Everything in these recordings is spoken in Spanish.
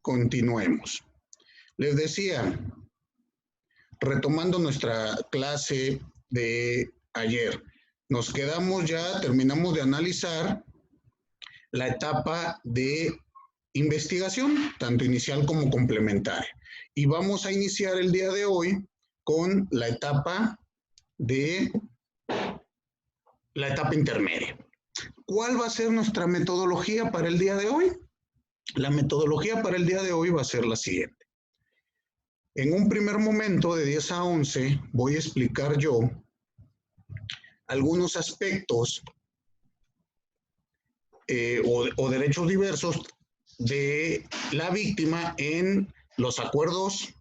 continuemos. Les decía, retomando nuestra clase de ayer, nos quedamos ya, terminamos de analizar la etapa de investigación, tanto inicial como complementaria. Y vamos a iniciar el día de hoy con la etapa intermedia. ¿Cuál va a ser nuestra metodología para el día de hoy? La metodología para el día de hoy va a ser la siguiente. En un primer momento, de 10 a 11, voy a explicar yo algunos aspectos o derechos diversos de la víctima en los acuerdos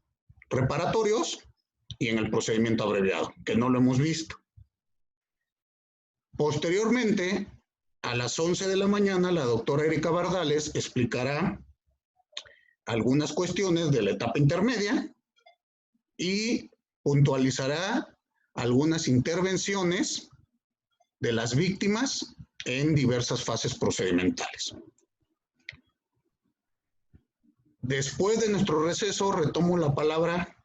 reparatorios y en el procedimiento abreviado, que no lo hemos visto. Posteriormente, a las 11 de la mañana, la doctora Erika Bardales explicará algunas cuestiones de la etapa intermedia y puntualizará algunas intervenciones de las víctimas en diversas fases procedimentales. Después de nuestro receso, retomo la palabra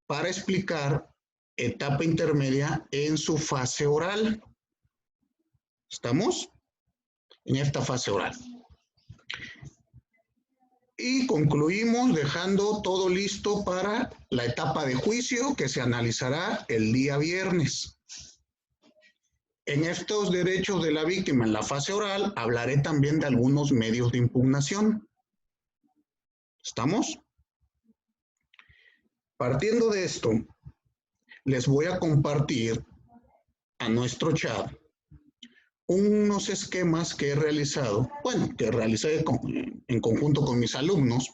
para explicar etapa intermedia en su fase oral. ¿Estamos? En esta fase oral. Y concluimos dejando todo listo para la etapa de juicio que se analizará el día viernes. En estos derechos de la víctima en la fase oral hablaré también de algunos medios de impugnación. ¿Estamos? Partiendo de esto, les voy a compartir a nuestro chat unos esquemas que he realizado, que realicé en conjunto con mis alumnos,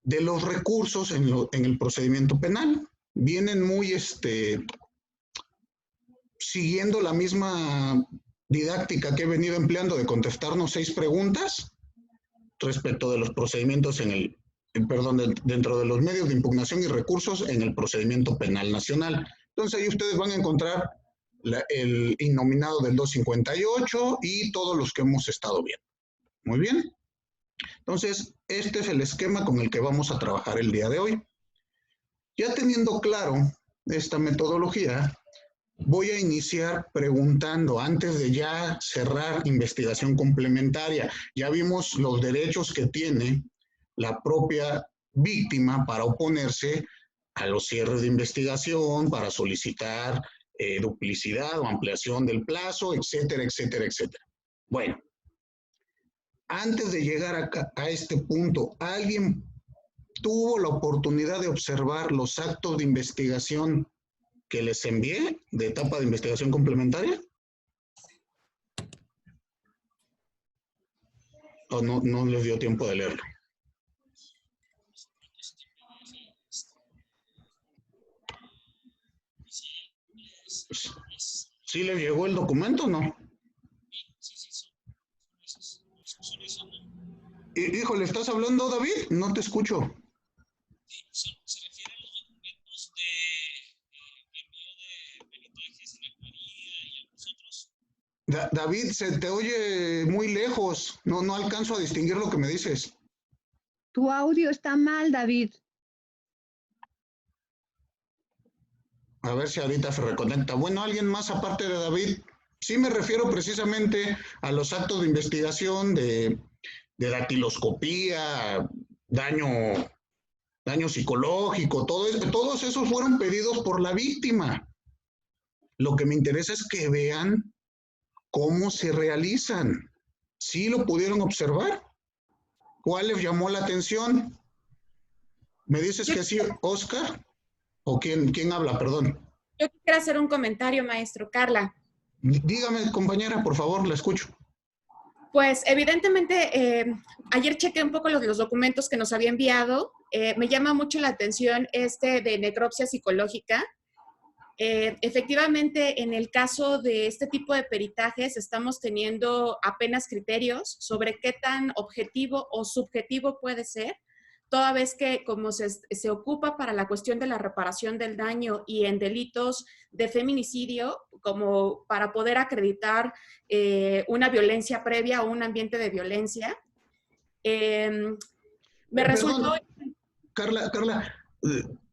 de los recursos en el procedimiento penal. Vienen muy siguiendo la misma didáctica que he venido empleando de contestarnos 6 preguntas respecto de los procedimientos dentro de los medios de impugnación y recursos en el procedimiento penal nacional. Entonces ahí ustedes van a encontrar el innominado del 258 y todos los que hemos estado viendo. Muy bien. Entonces, este es el esquema con el que vamos a trabajar el día de hoy. Ya teniendo claro esta metodología, voy a iniciar preguntando, antes de ya cerrar investigación complementaria. Ya vimos los derechos que tiene la propia víctima para oponerse a los cierres de investigación, para solicitar duplicidad o ampliación del plazo, etcétera, etcétera, etcétera. Bueno, antes de llegar a este punto, ¿alguien tuvo la oportunidad de observar los actos de investigación que les envié de etapa de investigación complementaria? ¿O no les dio tiempo de leerlo? ¿Sí le llegó el documento o no? Híjole, ¿estás hablando, David? No te escucho. Se refiere a los documentos de envío de peritajes en actuaría y algunos otros. David, se te oye muy lejos. No alcanzo a distinguir lo que me dices. Tu audio está mal, David. A ver si ahorita se reconecta. Bueno, ¿alguien más aparte de David? Sí me refiero precisamente a los actos de investigación de datiloscopía, daño psicológico, todos esos fueron pedidos por la víctima. Lo que me interesa es que vean cómo se realizan. ¿Sí lo pudieron observar? ¿Cuál les llamó la atención? ¿Me dices que sí, Oscar? ¿O quién habla? Perdón. Yo quisiera hacer un comentario, maestro. Carla. Dígame, compañera, por favor, la escucho. Pues evidentemente, ayer chequé un poco los documentos que nos había enviado. Me llama mucho la atención de necropsia psicológica. Efectivamente, en el caso de este tipo de peritajes, estamos teniendo apenas criterios sobre qué tan objetivo o subjetivo puede ser, toda vez que como se ocupa para la cuestión de la reparación del daño y en delitos de feminicidio, como para poder acreditar una violencia previa o un ambiente de violencia, Me resultó... Perdón, Carla,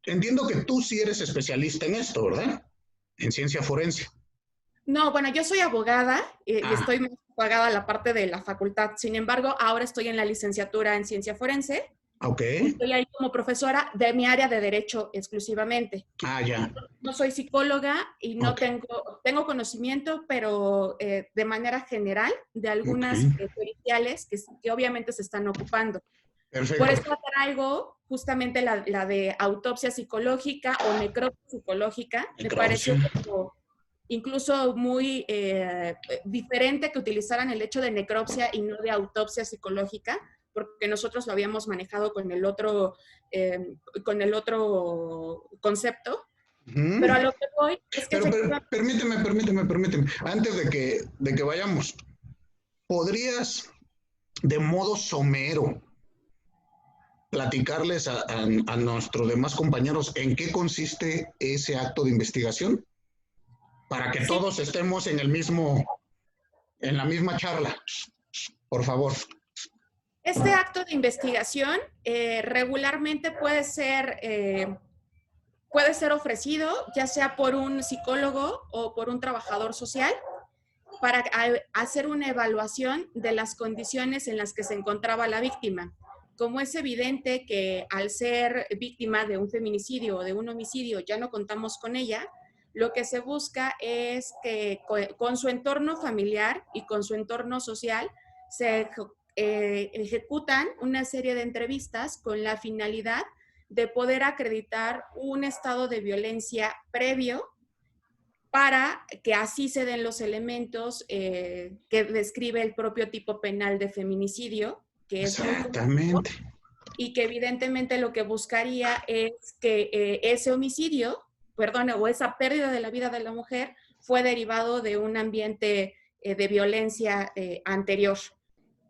entiendo que tú sí eres especialista en esto, ¿verdad? En ciencia forense. No, bueno, yo soy abogada y estoy más pagada a la parte de la facultad. Sin embargo, ahora estoy en la licenciatura en ciencia forense. Ok. Estoy ahí como profesora de mi área de derecho exclusivamente. Ya. No soy psicóloga y no tengo conocimiento, pero de manera general, de algunas periciales que obviamente se están ocupando. Perfecto. Por eso traigo justamente la de autopsia psicológica o necropsia psicológica. Me pareció como incluso muy diferente que utilizaran el hecho de necropsia y no de autopsia psicológica, porque nosotros lo habíamos manejado con el otro concepto. Pero a lo que voy es que... Permíteme. Antes de que vayamos, ¿podrías de modo somero platicarles a nuestros demás compañeros en qué consiste ese acto de investigación? Para que todos estemos en la misma charla, por favor. Este acto de investigación regularmente puede ser ofrecido ya sea por un psicólogo o por un trabajador social para hacer una evaluación de las condiciones en las que se encontraba la víctima. Como es evidente que al ser víctima de un feminicidio o de un homicidio ya no contamos con ella, lo que se busca es que con su entorno familiar y con su entorno social se ejecutan una serie de entrevistas con la finalidad de poder acreditar un estado de violencia previo para que así se den los elementos que describe el propio tipo penal de feminicidio, que es muy común, y que evidentemente lo que buscaría es que ese homicidio, o esa pérdida de la vida de la mujer fue derivado de un ambiente de violencia anterior.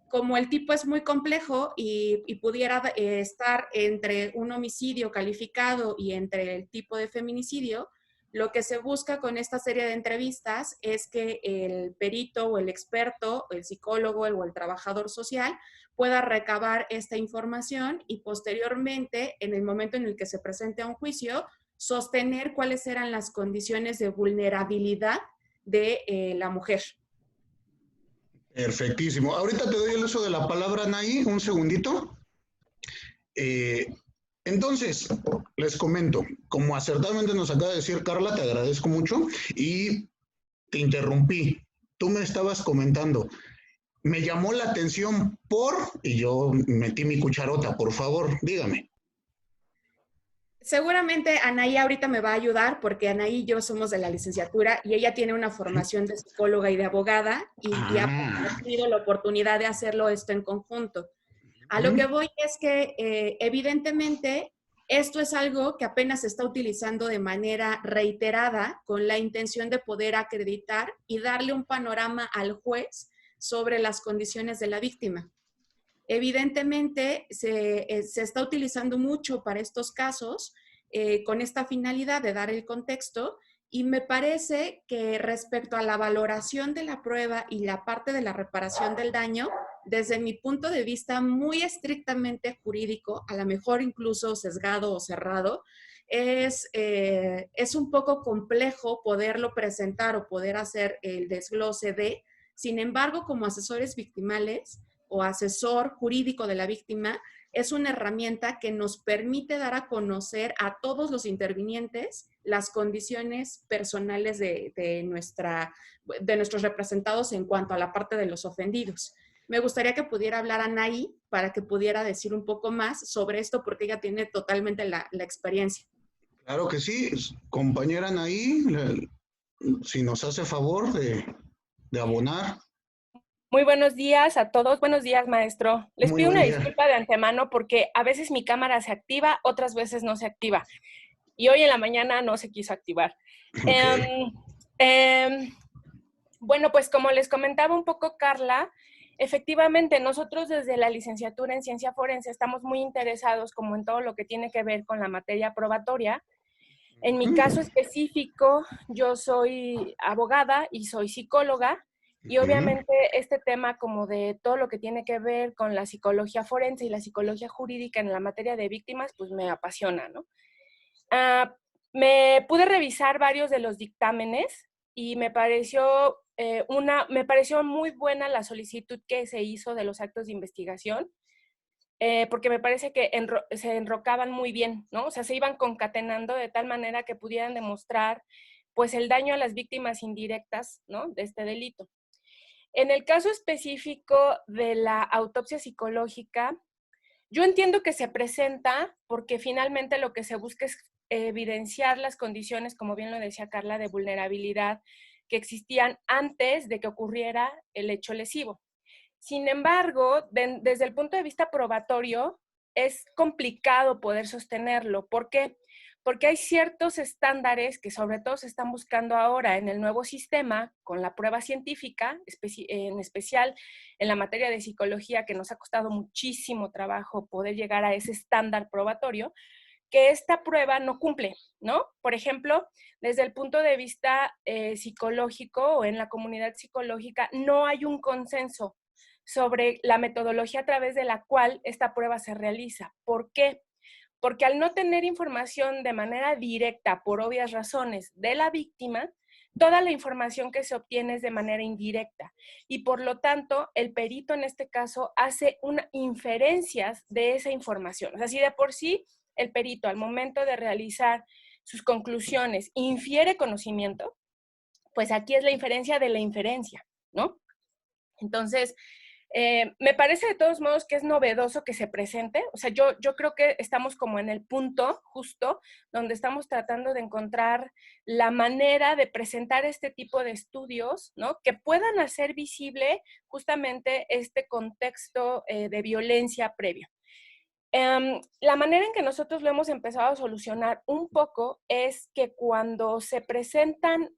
Como el tipo es muy complejo y pudiera estar entre un homicidio calificado y entre el tipo de feminicidio, lo que se busca con esta serie de entrevistas es que el perito o el experto, el psicólogo o el trabajador social pueda recabar esta información y posteriormente, en el momento en el que se presente a un juicio, sostener cuáles eran las condiciones de vulnerabilidad de la mujer. Perfectísimo. Ahorita te doy el uso de la palabra, Anaí, un segundito. Entonces, les comento, como acertadamente nos acaba de decir Carla, te agradezco mucho y te interrumpí. Tú me estabas comentando, me llamó la atención y yo metí mi cucharota, por favor, dígame. Seguramente Anaí ahorita me va a ayudar porque Anaí y yo somos de la licenciatura y ella tiene una formación de psicóloga y de abogada y ha tenido la oportunidad de hacerlo esto en conjunto. A lo que voy es que evidentemente esto es algo que apenas se está utilizando de manera reiterada con la intención de poder acreditar y darle un panorama al juez sobre las condiciones de la víctima. Evidentemente, se está utilizando mucho para estos casos con esta finalidad de dar el contexto y me parece que respecto a la valoración de la prueba y la parte de la reparación del daño, desde mi punto de vista muy estrictamente jurídico, a lo mejor incluso sesgado o cerrado, es un poco complejo poderlo presentar o poder hacer el desglose de. Sin embargo, como asesores victimales, o asesor jurídico de la víctima, es una herramienta que nos permite dar a conocer a todos los intervinientes las condiciones personales de nuestros representados en cuanto a la parte de los ofendidos. Me gustaría que pudiera hablar Anaí para que pudiera decir un poco más sobre esto porque ella tiene totalmente la experiencia. Claro que sí, compañera Anaí, si nos hace favor de abonar. Muy buenos días a todos. Buenos días, maestro. Les pido una disculpa de antemano porque a veces mi cámara se activa, otras veces no se activa. Y hoy en la mañana no se quiso activar. Bueno, pues como les comentaba un poco Carla, efectivamente nosotros desde la licenciatura en Ciencia Forense estamos muy interesados como en todo lo que tiene que ver con la materia probatoria. En mi caso específico, yo soy abogada y soy psicóloga. Y obviamente este tema como de todo lo que tiene que ver con la psicología forense y la psicología jurídica en la materia de víctimas, pues me apasiona, ¿no? Me pude revisar varios de los dictámenes y me pareció muy buena la solicitud que se hizo de los actos de investigación, porque me parece que se enrocaban muy bien, ¿no? O sea, se iban concatenando de tal manera que pudieran demostrar, pues, el daño a las víctimas indirectas, ¿no?, de este delito. En el caso específico de la autopsia psicológica, yo entiendo que se presenta porque finalmente lo que se busca es evidenciar las condiciones, como bien lo decía Carla, de vulnerabilidad que existían antes de que ocurriera el hecho lesivo. Sin embargo, desde el punto de vista probatorio, es complicado poder sostenerlo. ¿Por qué? Porque hay ciertos estándares que sobre todo se están buscando ahora en el nuevo sistema con la prueba científica, en especial en la materia de psicología, que nos ha costado muchísimo trabajo poder llegar a ese estándar probatorio, que esta prueba no cumple, ¿no? Por ejemplo, desde el punto de vista psicológico o en la comunidad psicológica, no hay un consenso sobre la metodología a través de la cual esta prueba se realiza. ¿Por qué? Porque al no tener información de manera directa, por obvias razones, de la víctima, toda la información que se obtiene es de manera indirecta y por lo tanto el perito en este caso hace inferencias de esa información. O sea, si de por sí el perito al momento de realizar sus conclusiones infiere conocimiento, pues aquí es la inferencia de la inferencia, ¿no? Entonces, me parece de todos modos que es novedoso que se presente. O sea, yo creo que estamos como en el punto justo donde estamos tratando de encontrar la manera de presentar este tipo de estudios, ¿no?, que puedan hacer visible justamente este contexto de violencia previo. La manera en que nosotros lo hemos empezado a solucionar un poco es que cuando se presentan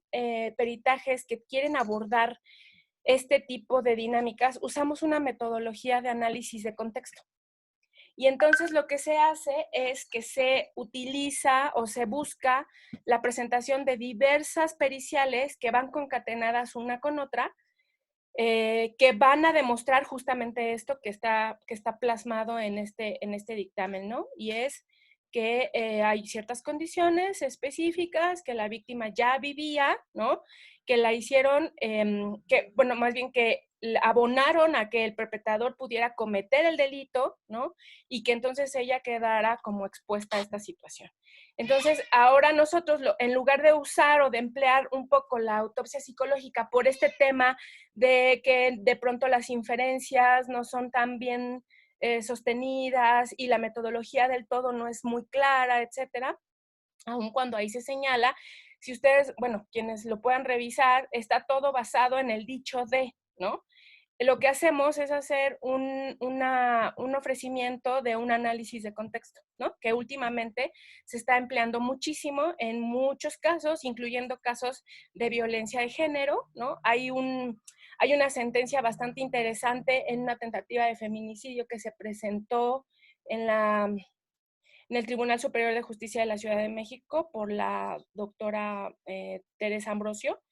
peritajes que quieren abordar este tipo de dinámicas, usamos una metodología de análisis de contexto. Y entonces lo que se hace es que se utiliza o se busca la presentación de diversas periciales que van concatenadas una con otra, que van a demostrar justamente esto que está plasmado en este dictamen, ¿no? Y es que hay ciertas condiciones específicas que la víctima ya vivía, ¿no?, que la hicieron, más bien que abonaron a que el perpetrador pudiera cometer el delito, ¿no?, y que entonces ella quedara como expuesta a esta situación. Entonces, ahora nosotros, en lugar de usar o de emplear un poco la autopsia psicológica por este tema de que de pronto las inferencias no son tan bien sostenidas y la metodología del todo no es muy clara, etcétera, aun cuando ahí se señala, si ustedes, bueno, quienes lo puedan revisar, está todo basado en el dicho de, ¿no? Lo que hacemos es hacer un ofrecimiento de un análisis de contexto, ¿no?, que últimamente se está empleando muchísimo en muchos casos, incluyendo casos de violencia de género, ¿no? Hay una sentencia bastante interesante en una tentativa de feminicidio que se presentó en el Tribunal Superior de Justicia de la Ciudad de México por la doctora Teresa Ambrosio.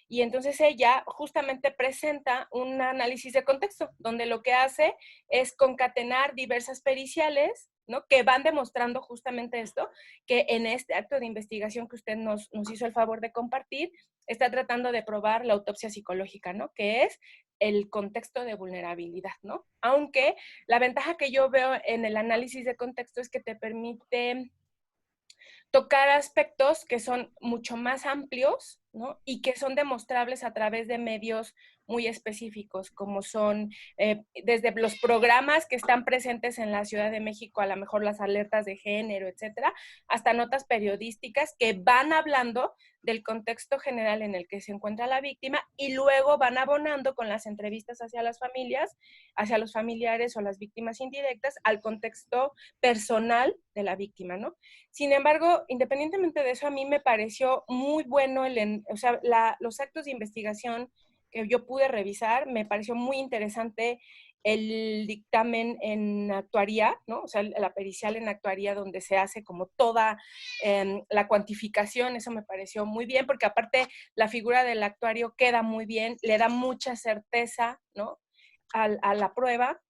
Y entonces ella justamente presenta un análisis de contexto, donde lo que hace es concatenar diversas periciales, ¿no?, que van demostrando justamente esto, que en este acto de investigación que usted nos hizo el favor de compartir, está tratando de probar la autopsia psicológica, ¿no?, que es el contexto de vulnerabilidad, ¿no? Aunque la ventaja que yo veo en el análisis de contexto es que te permite tocar aspectos que son mucho más amplios, ¿no?, y que son demostrables a través de medios muy específicos, como son desde los programas que están presentes en la Ciudad de México, a lo mejor las alertas de género, etcétera, hasta notas periodísticas que van hablando del contexto general en el que se encuentra la víctima y luego van abonando con las entrevistas hacia las familias, hacia los familiares o las víctimas indirectas, al contexto personal de la víctima, ¿no? Sin embargo, independientemente de eso, a mí me pareció muy bueno los actos de investigación que yo pude revisar, me pareció muy interesante el dictamen en actuaría, ¿no? O sea, la pericial en actuaría donde se hace como toda la cuantificación, eso me pareció muy bien, porque aparte la figura del actuario queda muy bien, le da mucha certeza, ¿no? A la prueba.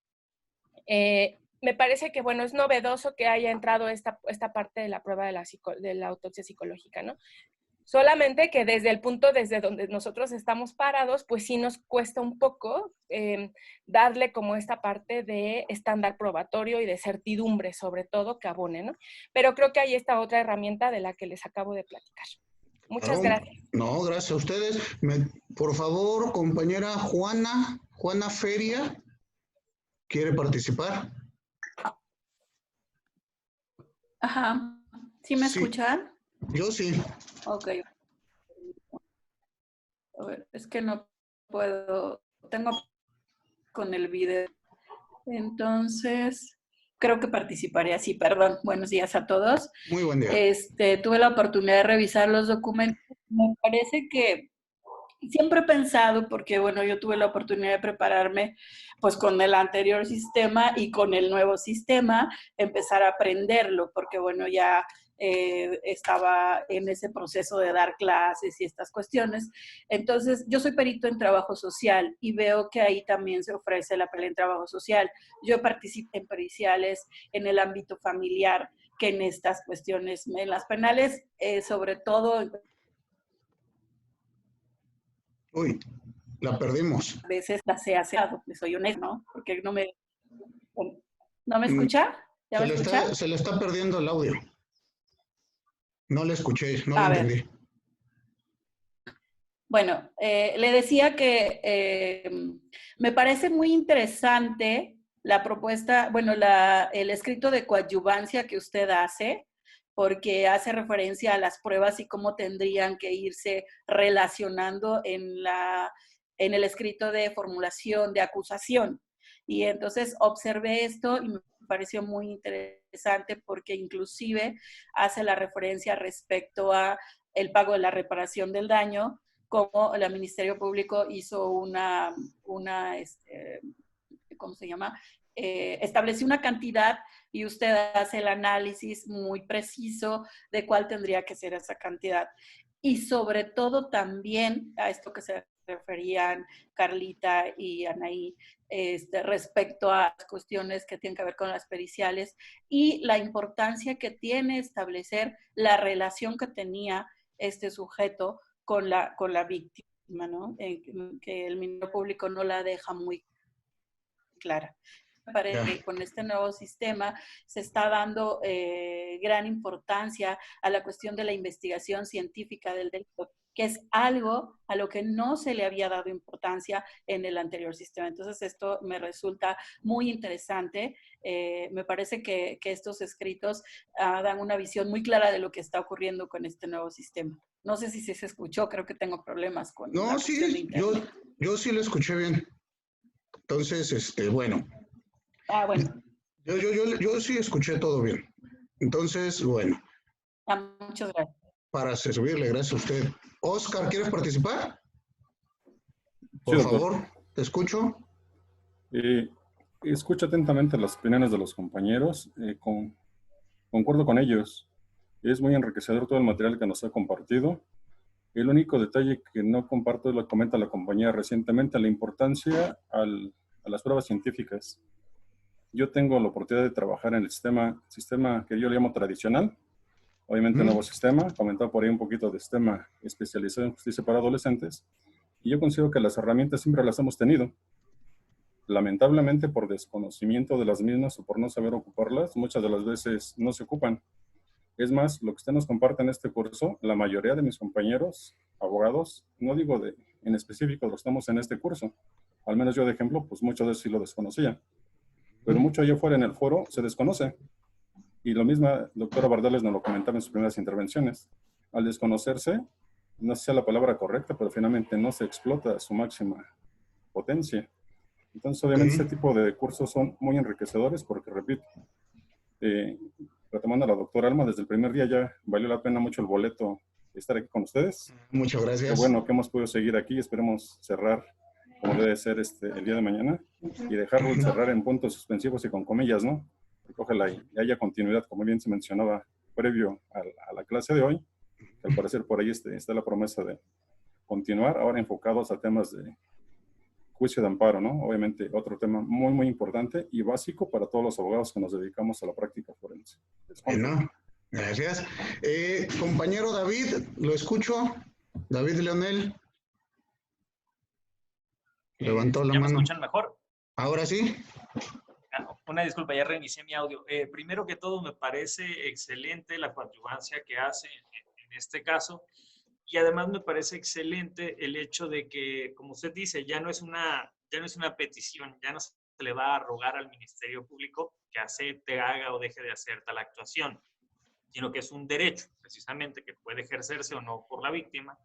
Me parece que, bueno, es novedoso que haya entrado esta parte de la prueba de la autopsia psicológica, ¿no? Solamente que desde el punto desde donde nosotros estamos parados, pues sí nos cuesta un poco darle como esta parte de estándar probatorio y de certidumbre, sobre todo, que abone, ¿no? Pero creo que hay esta otra herramienta de la que les acabo de platicar. Muchas gracias. No, gracias a ustedes. Por favor, compañera Juana Feria, ¿quiere participar? Ajá. ¿Sí me escuchan? Yo sí. Ok. A ver, es que no puedo, tengo con el video. Entonces, creo que participaré así, perdón. Buenos días a todos. Muy buen día. Tuve la oportunidad de revisar los documentos. Me parece que siempre he pensado, porque bueno, yo tuve la oportunidad de prepararme pues con el anterior sistema y con el nuevo sistema, empezar a aprenderlo, porque bueno, ya estaba en ese proceso de dar clases y estas cuestiones. Entonces, yo soy perito en trabajo social y veo que ahí también se ofrece la pelea en trabajo social. Yo participé en periciales en el ámbito familiar, que en estas cuestiones, en las penales, sobre todo. Uy, la perdimos. A veces la sé hacer, soy honesto, ¿no? Porque no me escucha. ¿Ya me escucha? Se le está perdiendo el audio. No le escuché, no A lo ver. entendí. Bueno, le decía que me parece muy interesante la propuesta, bueno, el escrito de coadyuvancia que usted hace, porque hace referencia a las pruebas y cómo tendrían que irse relacionando en el escrito de formulación de acusación. Y entonces observé esto y me pareció muy interesante porque inclusive hace la referencia respecto a el pago de la reparación del daño, como el Ministerio Público hizo ¿cómo se llama? Estableció una cantidad y usted hace el análisis muy preciso de cuál tendría que ser esa cantidad. Y sobre todo también a esto que se referían Carlita y Anaí, respecto a las cuestiones que tienen que ver con las periciales y la importancia que tiene establecer la relación que tenía este sujeto con la víctima, ¿no? Que el Ministerio Público no la deja muy clara. Me parece que con este nuevo sistema se está dando gran importancia a la cuestión de la investigación científica del delito, que es algo a lo que no se le había dado importancia en el anterior sistema. Entonces, esto me resulta muy interesante. Me parece que estos escritos dan una visión muy clara de lo que está ocurriendo con este nuevo sistema. No sé si se escuchó, creo que tengo problemas con la cuestión de internet. Yo sí lo escuché bien. Entonces, bueno. Bueno. Yo sí escuché todo bien. Entonces, bueno. Muchas gracias. Para servirle, gracias a usted. Oscar, ¿quieres participar? Por favor, te escucho. Escucho atentamente las opiniones de los compañeros. Concuerdo con ellos. Es muy enriquecedor todo el material que nos ha compartido. El único detalle que no comparto es lo que comenta la compañía recientemente, la importancia a las pruebas científicas. Yo tengo la oportunidad de trabajar en el sistema que yo le llamo tradicional, obviamente nuevo sistema, comentado por ahí un poquito de sistema especializado en justicia para adolescentes, y yo considero que las herramientas siempre las hemos tenido. Lamentablemente por desconocimiento de las mismas o por no saber ocuparlas, muchas de las veces no se ocupan. Es más, lo que usted nos comparte en este curso, la mayoría de mis compañeros, abogados, no digo en específico los que estamos en este curso, al menos yo de ejemplo, pues muchos de eso sí lo desconocía. Pero mucho allá afuera en el foro se desconoce. Y lo mismo, doctora Bardales nos lo comentaba en sus primeras intervenciones. Al desconocerse, no sé si es la palabra correcta, pero finalmente no se explota su máxima potencia. Entonces, obviamente, este tipo de cursos son muy enriquecedores porque, repito, retomando a la doctora Alma, desde el primer día ya valió la pena mucho el boleto estar aquí con ustedes. Muchas gracias. Qué bueno que hemos podido seguir aquí. Esperemos cerrar como debe ser el día de mañana, y dejarlo cerrar en puntos suspensivos y con comillas, ¿no? Porque ojalá y haya continuidad, como bien se mencionaba previo a la clase de hoy, que al parecer por ahí está la promesa de continuar, ahora enfocados a temas de juicio de amparo, ¿no? Obviamente otro tema muy, muy importante y básico para todos los abogados que nos dedicamos a la práctica forense. Bueno, gracias. Compañero David, lo escucho. David Leonel. Levantó la ¿Ya mano. me escuchan mejor? Ahora sí. Una disculpa, ya reinicié mi audio. Primero que todo, me parece excelente la coadyuvancia que hace en este caso. Y además me parece excelente el hecho de que, como usted dice, ya no es una petición, ya no se le va a rogar al Ministerio Público que acepte, haga o deje de hacer tal actuación, sino que es un derecho, precisamente, que puede ejercerse o no por la víctima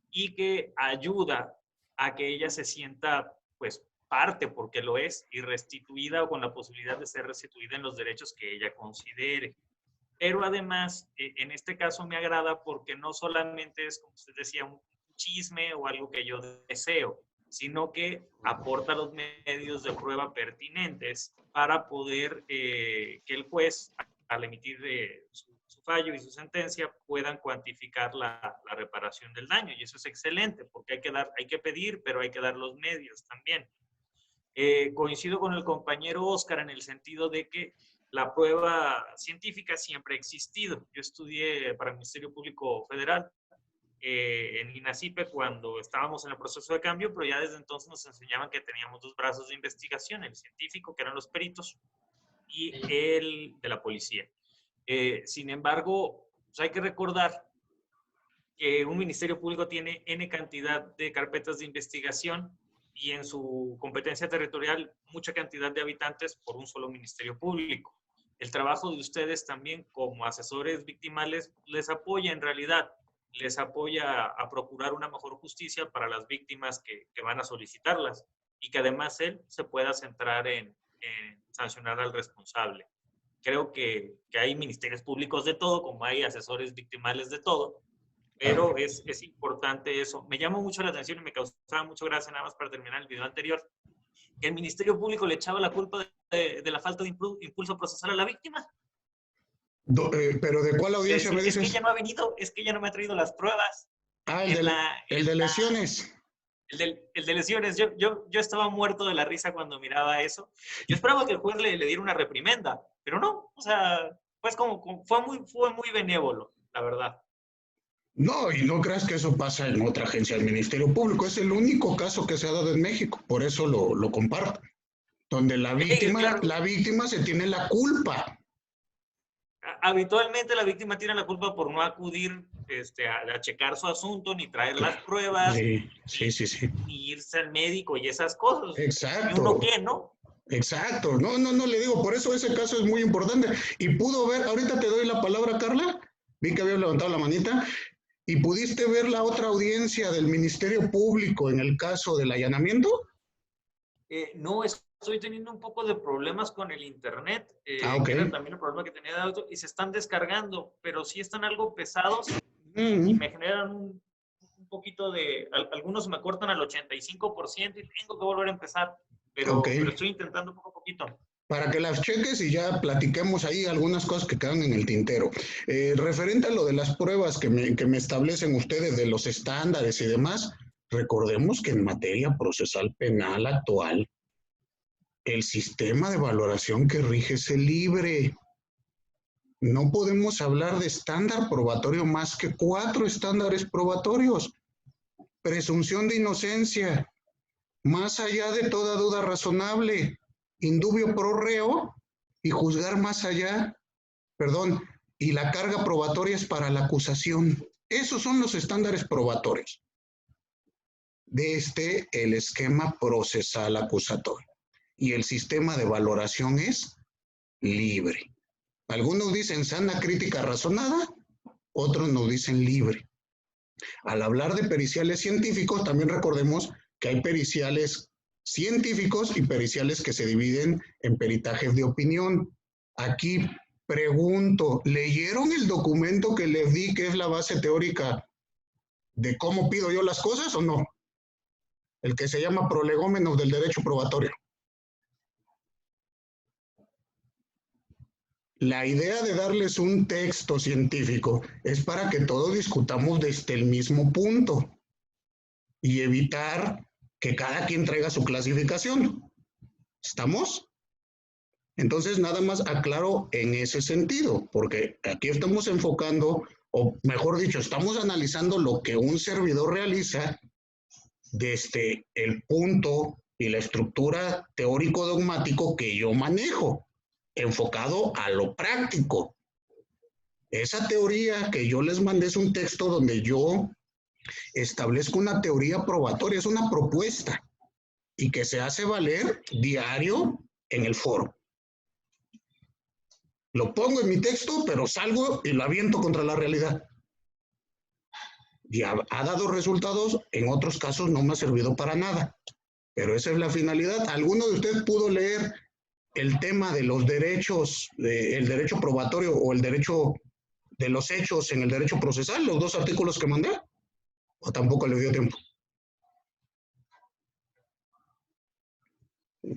y que ayuda a que ella se sienta, pues, parte, porque lo es, y restituida o con la posibilidad de ser restituida en los derechos que ella considere. Pero además, en este caso me agrada porque no solamente es, como usted decía, un chisme o algo que yo deseo, sino que aporta los medios de prueba pertinentes para poder que el juez, al emitir su fallo y su sentencia, puedan cuantificar la reparación del daño. Y eso es excelente porque hay que pedir, pero hay que dar los medios también. Coincido con el compañero Oscar en el sentido de que la prueba científica siempre ha existido. Yo estudié para el Ministerio Público Federal en INACIPE cuando estábamos en el proceso de cambio, pero ya desde entonces nos enseñaban que teníamos dos brazos de investigación, el científico, que eran los peritos, y el de la policía. Sin embargo, pues hay que recordar que un Ministerio Público tiene N cantidad de carpetas de investigación y en su competencia territorial mucha cantidad de habitantes por un solo Ministerio Público. El trabajo de ustedes también como asesores victimales les apoya en realidad, les apoya a procurar una mejor justicia para las víctimas que van a solicitarlas y que además él se pueda centrar en sancionar al responsable. Creo que hay ministerios públicos de todo, como hay asesores victimales de todo, pero es importante eso. Me llamó mucho la atención y me causaba mucho gracia, nada más para terminar el video anterior, que el Ministerio Público le echaba la culpa de la falta de impulso procesal a la víctima. ¿Pero de cuál audiencia me dices? Es que ella no ha venido, es que ella no me ha traído las pruebas. Ah, el de lesiones. El de lesiones. Yo estaba muerto de la risa cuando miraba eso. Yo esperaba que el juez le diera una reprimenda, pero no. O sea, pues fue muy benévolo, la verdad. No, y no creas que eso pasa en otra agencia del Ministerio Público. Es el único caso que se ha dado en México. Por eso lo comparto. Donde la víctima se tiene la culpa. Habitualmente la víctima tiene la culpa por no acudir a checar su asunto, ni traer las pruebas, sí. ni irse al médico y esas cosas. Exacto. ¿Y uno qué, no? Exacto. No, le digo, por eso ese caso es muy importante. Y pudo ver, ahorita te doy la palabra, Carla. Vi que había levantado la manita. ¿Y pudiste ver la otra audiencia del Ministerio Público en el caso del allanamiento? No, estoy teniendo un poco de problemas con el internet. Okay. Era también el problema que tenía de auto y se están descargando, pero sí están algo pesados y me generan un poquito de... Algunos me cortan al 85% y tengo que volver a empezar, pero estoy intentando poco a poquito. Para que las cheques y ya platiquemos ahí algunas cosas que quedan en el tintero. Referente a lo de las pruebas que me establecen ustedes de los estándares y demás, recordemos que en materia procesal penal actual, el sistema de valoración que rige es el libre. No podemos hablar de estándar probatorio más que 4 estándares probatorios. Presunción de inocencia, más allá de toda duda razonable, indubio pro reo y juzgar más allá, y la carga probatoria es para la acusación. Esos son los estándares probatorios de el esquema procesal acusatorio. Y el sistema de valoración es libre. Algunos dicen sana crítica razonada, otros nos dicen libre. Al hablar de periciales científicos, también recordemos que hay periciales científicos y periciales que se dividen en peritajes de opinión. Aquí pregunto, ¿leyeron el documento que les di, que es la base teórica de cómo pido yo las cosas o no? el que se llama prolegómenos del derecho probatorio. La idea de darles un texto científico es para que todos discutamos desde el mismo punto y evitar que cada quien traiga su clasificación. ¿Estamos? Entonces, nada más aclaro en ese sentido, porque aquí estamos enfocando, o mejor dicho, estamos analizando lo que un servidor realiza desde el punto y la estructura teórico-dogmático que yo manejo, enfocado a lo práctico. Esa teoría que yo les mandé es un texto donde yo establezco una teoría probatoria, es una propuesta, y que se hace valer diario en el foro. Lo pongo en mi texto, pero salgo y lo aviento contra la realidad. Y ha dado resultados, en otros casos no me ha servido para nada. Pero esa es la finalidad. ¿Alguno de ustedes pudo leer el tema de los derechos, el derecho probatorio o el derecho de los hechos en el derecho procesal, los dos artículos que mandé? ¿O tampoco le dio tiempo?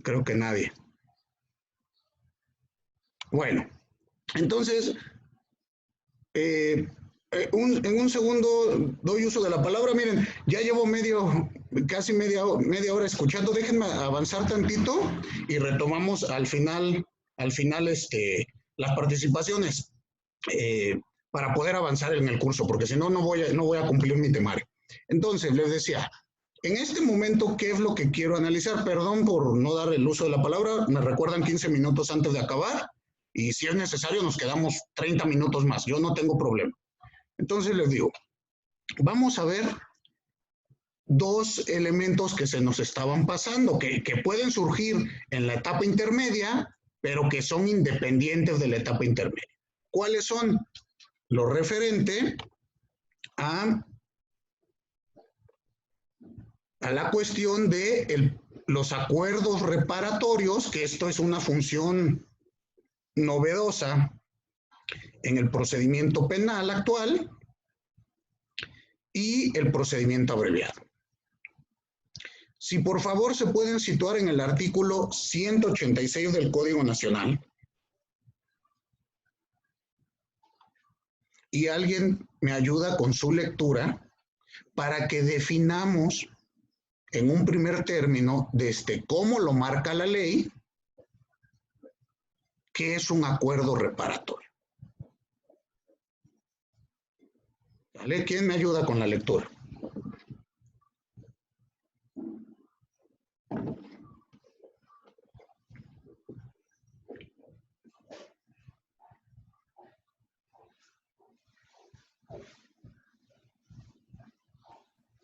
Creo que nadie. Bueno, entonces, en un segundo doy uso de la palabra. Miren, ya llevo casi media hora escuchando. Déjenme avanzar tantito y retomamos al final las participaciones para poder avanzar en el curso, porque si no, no voy a cumplir mi temario. Entonces, les decía, en este momento, ¿qué es lo que quiero analizar? Perdón por no dar el uso de la palabra, me recuerdan 15 minutos antes de acabar. Y si es necesario, nos quedamos 30 minutos más. Yo no tengo problema. Entonces les digo, vamos a ver dos elementos que se nos estaban pasando, que pueden surgir en la etapa intermedia, pero que son independientes de la etapa intermedia. ¿Cuáles son? Lo referente a la cuestión de los acuerdos reparatorios, que esto es una función novedosa en el procedimiento penal actual, y el procedimiento abreviado. Si por favor se pueden situar en el artículo 186 del Código Nacional, y alguien me ayuda con su lectura para que definamos en un primer término, desde cómo lo marca la ley, ¿qué es un acuerdo reparatorio? ¿Vale? ¿Quién me ayuda con la lectura?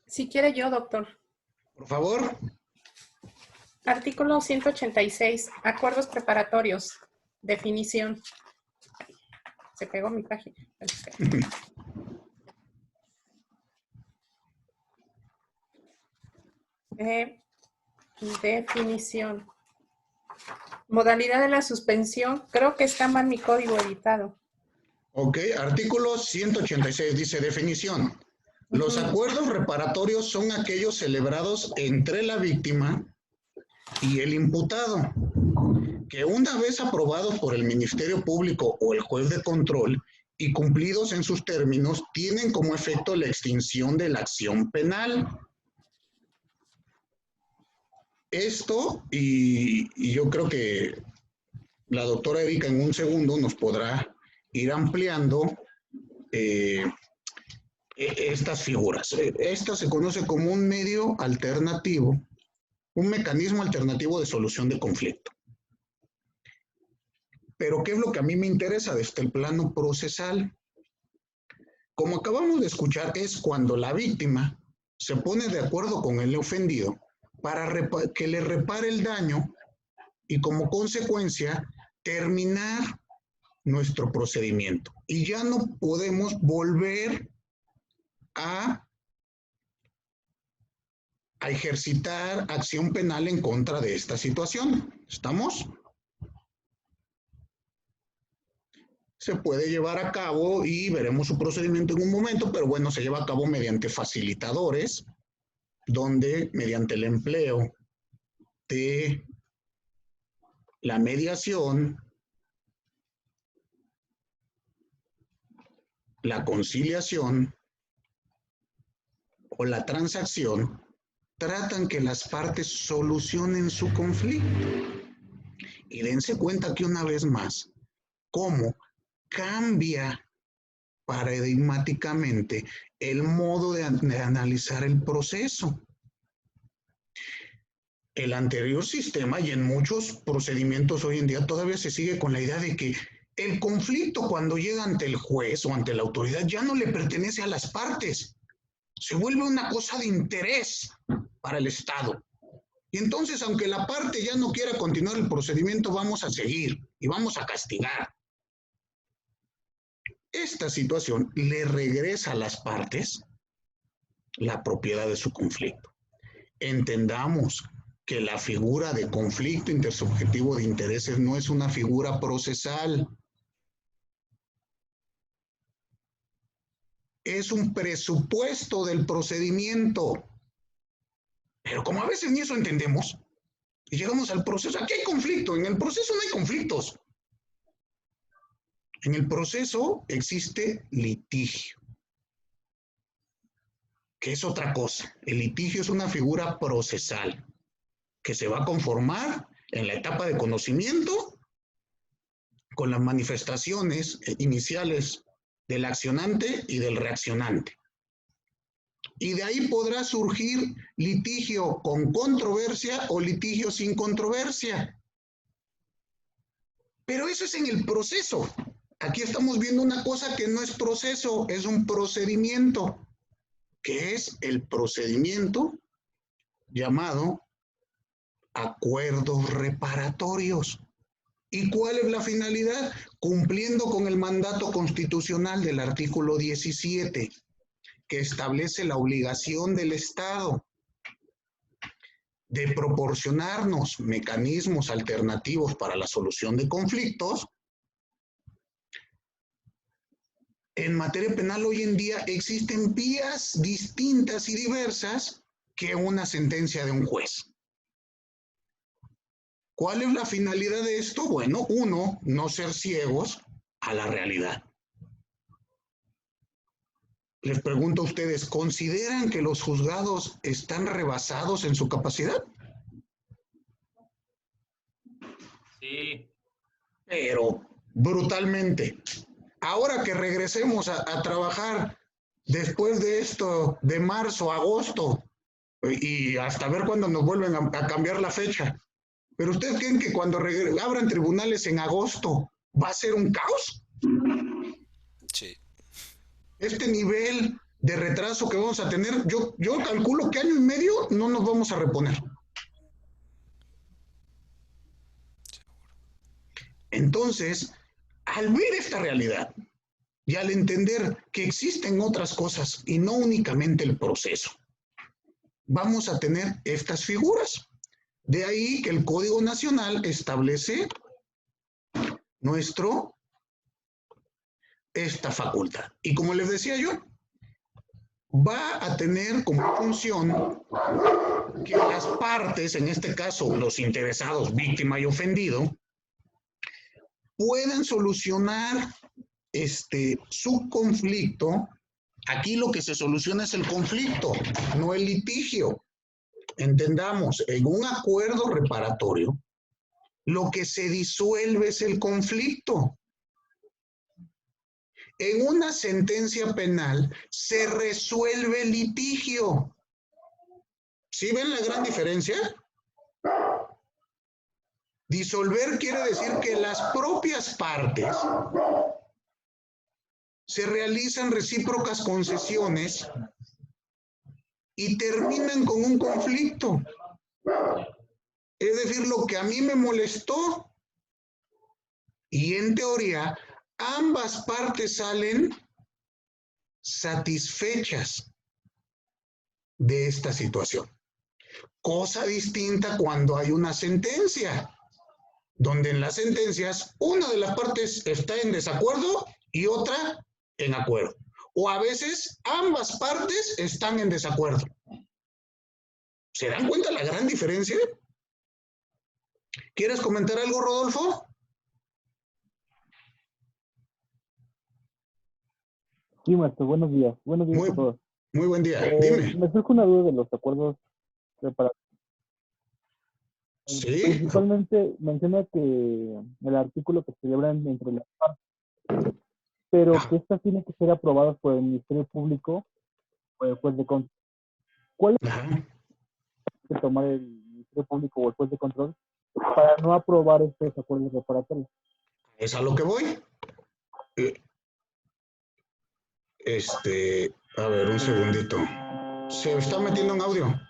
Si quiere yo, doctor. Por favor. Artículo 186, acuerdos preparatorios, definición. Se pegó mi página. Definición. Modalidad de la suspensión. Creo que está mal mi código editado. Ok, artículo 186 dice definición. Los acuerdos reparatorios son aquellos celebrados entre la víctima y el imputado, que una vez aprobados por el Ministerio Público o el juez de control y cumplidos en sus términos, tienen como efecto la extinción de la acción penal. Esto, y yo creo que la doctora Erika en un segundo nos podrá ir ampliando estas figuras. Esta se conoce como un medio alternativo, un mecanismo alternativo de solución de conflicto. Pero ¿qué es lo que a mí me interesa desde el plano procesal? Como acabamos de escuchar, es cuando la víctima se pone de acuerdo con el ofendido para que le repare el daño y como consecuencia terminar nuestro procedimiento. Y ya no podemos volver a ejercitar acción penal en contra de esta situación. ¿Estamos? Se puede llevar a cabo y veremos su procedimiento en un momento, pero bueno, se lleva a cabo mediante facilitadores donde mediante el empleo de la mediación, la conciliación o la transacción, tratan que las partes solucionen su conflicto. Y dense cuenta que una vez más, cómo cambia paradigmáticamente el modo de analizar el proceso. El anterior sistema y en muchos procedimientos hoy en día todavía se sigue con la idea de que el conflicto cuando llega ante el juez o ante la autoridad ya no le pertenece a las partes. Se vuelve una cosa de interés para el Estado. Y entonces, aunque la parte ya no quiera continuar el procedimiento, vamos a seguir y vamos a castigar. Esta situación le regresa a las partes la propiedad de su conflicto. Entendamos que la figura de conflicto intersubjetivo de intereses no es una figura procesal. Es un presupuesto del procedimiento. Pero como a veces ni eso entendemos, y llegamos al proceso, aquí hay conflicto, en el proceso no hay conflictos. En el proceso existe litigio, que es otra cosa. El litigio es una figura procesal, que se va a conformar en la etapa de conocimiento con las manifestaciones iniciales del accionante y del reaccionante. Y de ahí podrá surgir litigio con controversia o litigio sin controversia. Pero eso es en el proceso. Aquí estamos viendo una cosa que no es proceso, es un procedimiento, que es el procedimiento llamado acuerdos reparatorios. ¿Y cuál es la finalidad? Cumpliendo con el mandato constitucional del artículo 17, que establece la obligación del Estado de proporcionarnos mecanismos alternativos para la solución de conflictos. En materia penal hoy en día existen vías distintas y diversas que una sentencia de un juez. ¿Cuál es la finalidad de esto? Bueno, uno, no ser ciegos a la realidad. Les pregunto a ustedes, ¿consideran que los juzgados están rebasados en su capacidad? Sí. Pero brutalmente. Ahora que regresemos a trabajar después de esto, de marzo, agosto, y hasta ver cuándo nos vuelven a cambiar la fecha. ¿Pero ustedes creen que cuando abran tribunales en agosto va a ser un caos? Sí. Este nivel de retraso que vamos a tener, yo calculo que año y medio no nos vamos a reponer. Entonces, al ver esta realidad y al entender que existen otras cosas y no únicamente el proceso, vamos a tener estas figuras. De ahí que el Código Nacional establece esta facultad. Y como les decía yo, va a tener como función que las partes, en este caso los interesados, víctima y ofendido, puedan solucionar su conflicto. Aquí lo que se soluciona es el conflicto, no el litigio. Entendamos, en un acuerdo reparatorio, lo que se disuelve es el conflicto. En una sentencia penal se resuelve el litigio. ¿Sí ven la gran diferencia? Disolver quiere decir que las propias partes se realizan recíprocas concesiones y terminan con un conflicto. Es decir, lo que a mí me molestó, y en teoría ambas partes salen satisfechas de esta situación. Cosa distinta cuando hay una sentencia, donde en las sentencias una de las partes está en desacuerdo y otra en acuerdo. O a veces ambas partes están en desacuerdo. ¿Se dan cuenta la gran diferencia? ¿Quieres comentar algo, Rodolfo? Sí, maestro, buenos días. Buenos días Muy, a todos. muy buen día. Dime. Me surge una duda de los acuerdos preparatorios. Sí. Principalmente menciona que el artículo que celebran entre las partes, pero que estas tienen que ser aprobadas por el Ministerio Público o el juez de control. ¿Cuál es el que tomar el Ministerio Público o el juez de control para no aprobar estos acuerdos reparatorios? Es a lo que voy. A ver, un segundito. Se está metiendo en audio.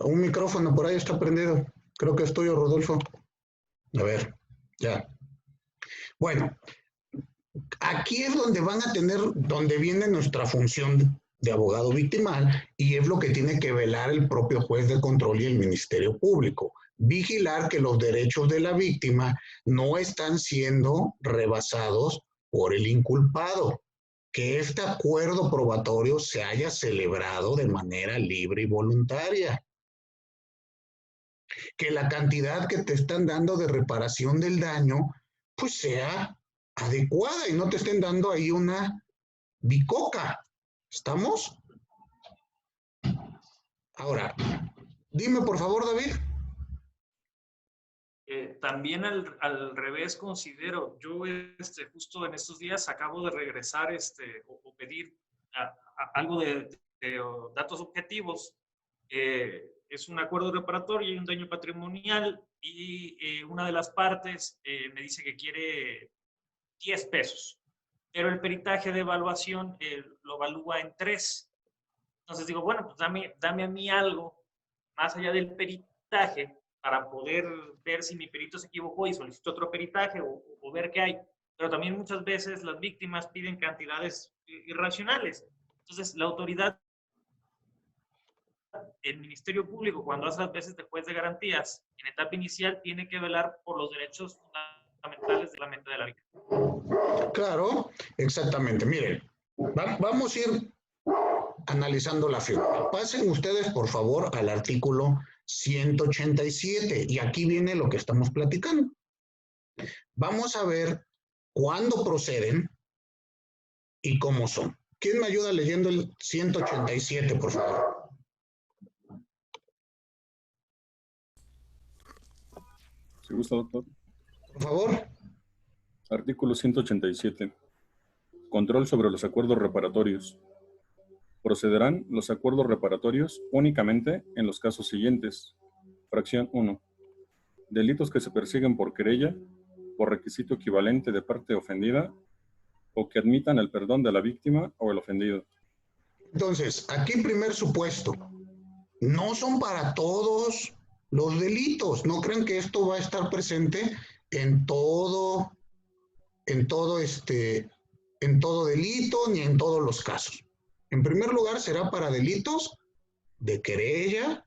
Un micrófono por ahí está prendido. Creo que es tuyo, Rodolfo. A ver, ya. Bueno, aquí es donde van a tener, donde viene nuestra función de abogado victimal y es lo que tiene que velar el propio juez de control y el Ministerio Público. Vigilar que los derechos de la víctima no están siendo rebasados por el inculpado, que este acuerdo probatorio se haya celebrado de manera libre y voluntaria, que la cantidad que te están dando de reparación del daño pues sea adecuada y no te estén dando ahí una bicoca. ¿Estamos? Ahora, dime por favor, David. También al revés considero, yo justo en estos días acabo de regresar o pedir algo de datos objetivos. Es un acuerdo reparatorio y un daño patrimonial y una de las partes me dice que quiere 10 pesos, pero el peritaje de evaluación lo evalúa en 3. Entonces digo, bueno, pues dame a mí algo más allá del peritaje para poder ver si mi perito se equivocó y solicito otro peritaje o ver qué hay. Pero también muchas veces las víctimas piden cantidades irracionales. Entonces, la autoridad, el Ministerio Público, cuando hace las veces de juez de garantías, en etapa inicial, tiene que velar por los derechos fundamentales de la mente de la víctima. Claro, exactamente. Miren, vamos a ir analizando la figura. Pasen ustedes, por favor, al artículo 187 y aquí viene lo que estamos platicando. Vamos a ver cuándo proceden y cómo son. ¿Quién me ayuda leyendo el 187, por favor? ¿Se gusta, doctor? Por favor. Artículo 187. Control sobre los acuerdos reparatorios. Procederán los acuerdos reparatorios únicamente en los casos siguientes. Fracción 1. Delitos que se persiguen por querella, por requisito equivalente de parte ofendida, o que admitan el perdón de la víctima o el ofendido. Entonces, aquí primer supuesto. No son para todos los delitos. No crean que esto va a estar presente en todo delito ni en todos los casos. En primer lugar, será para delitos de querella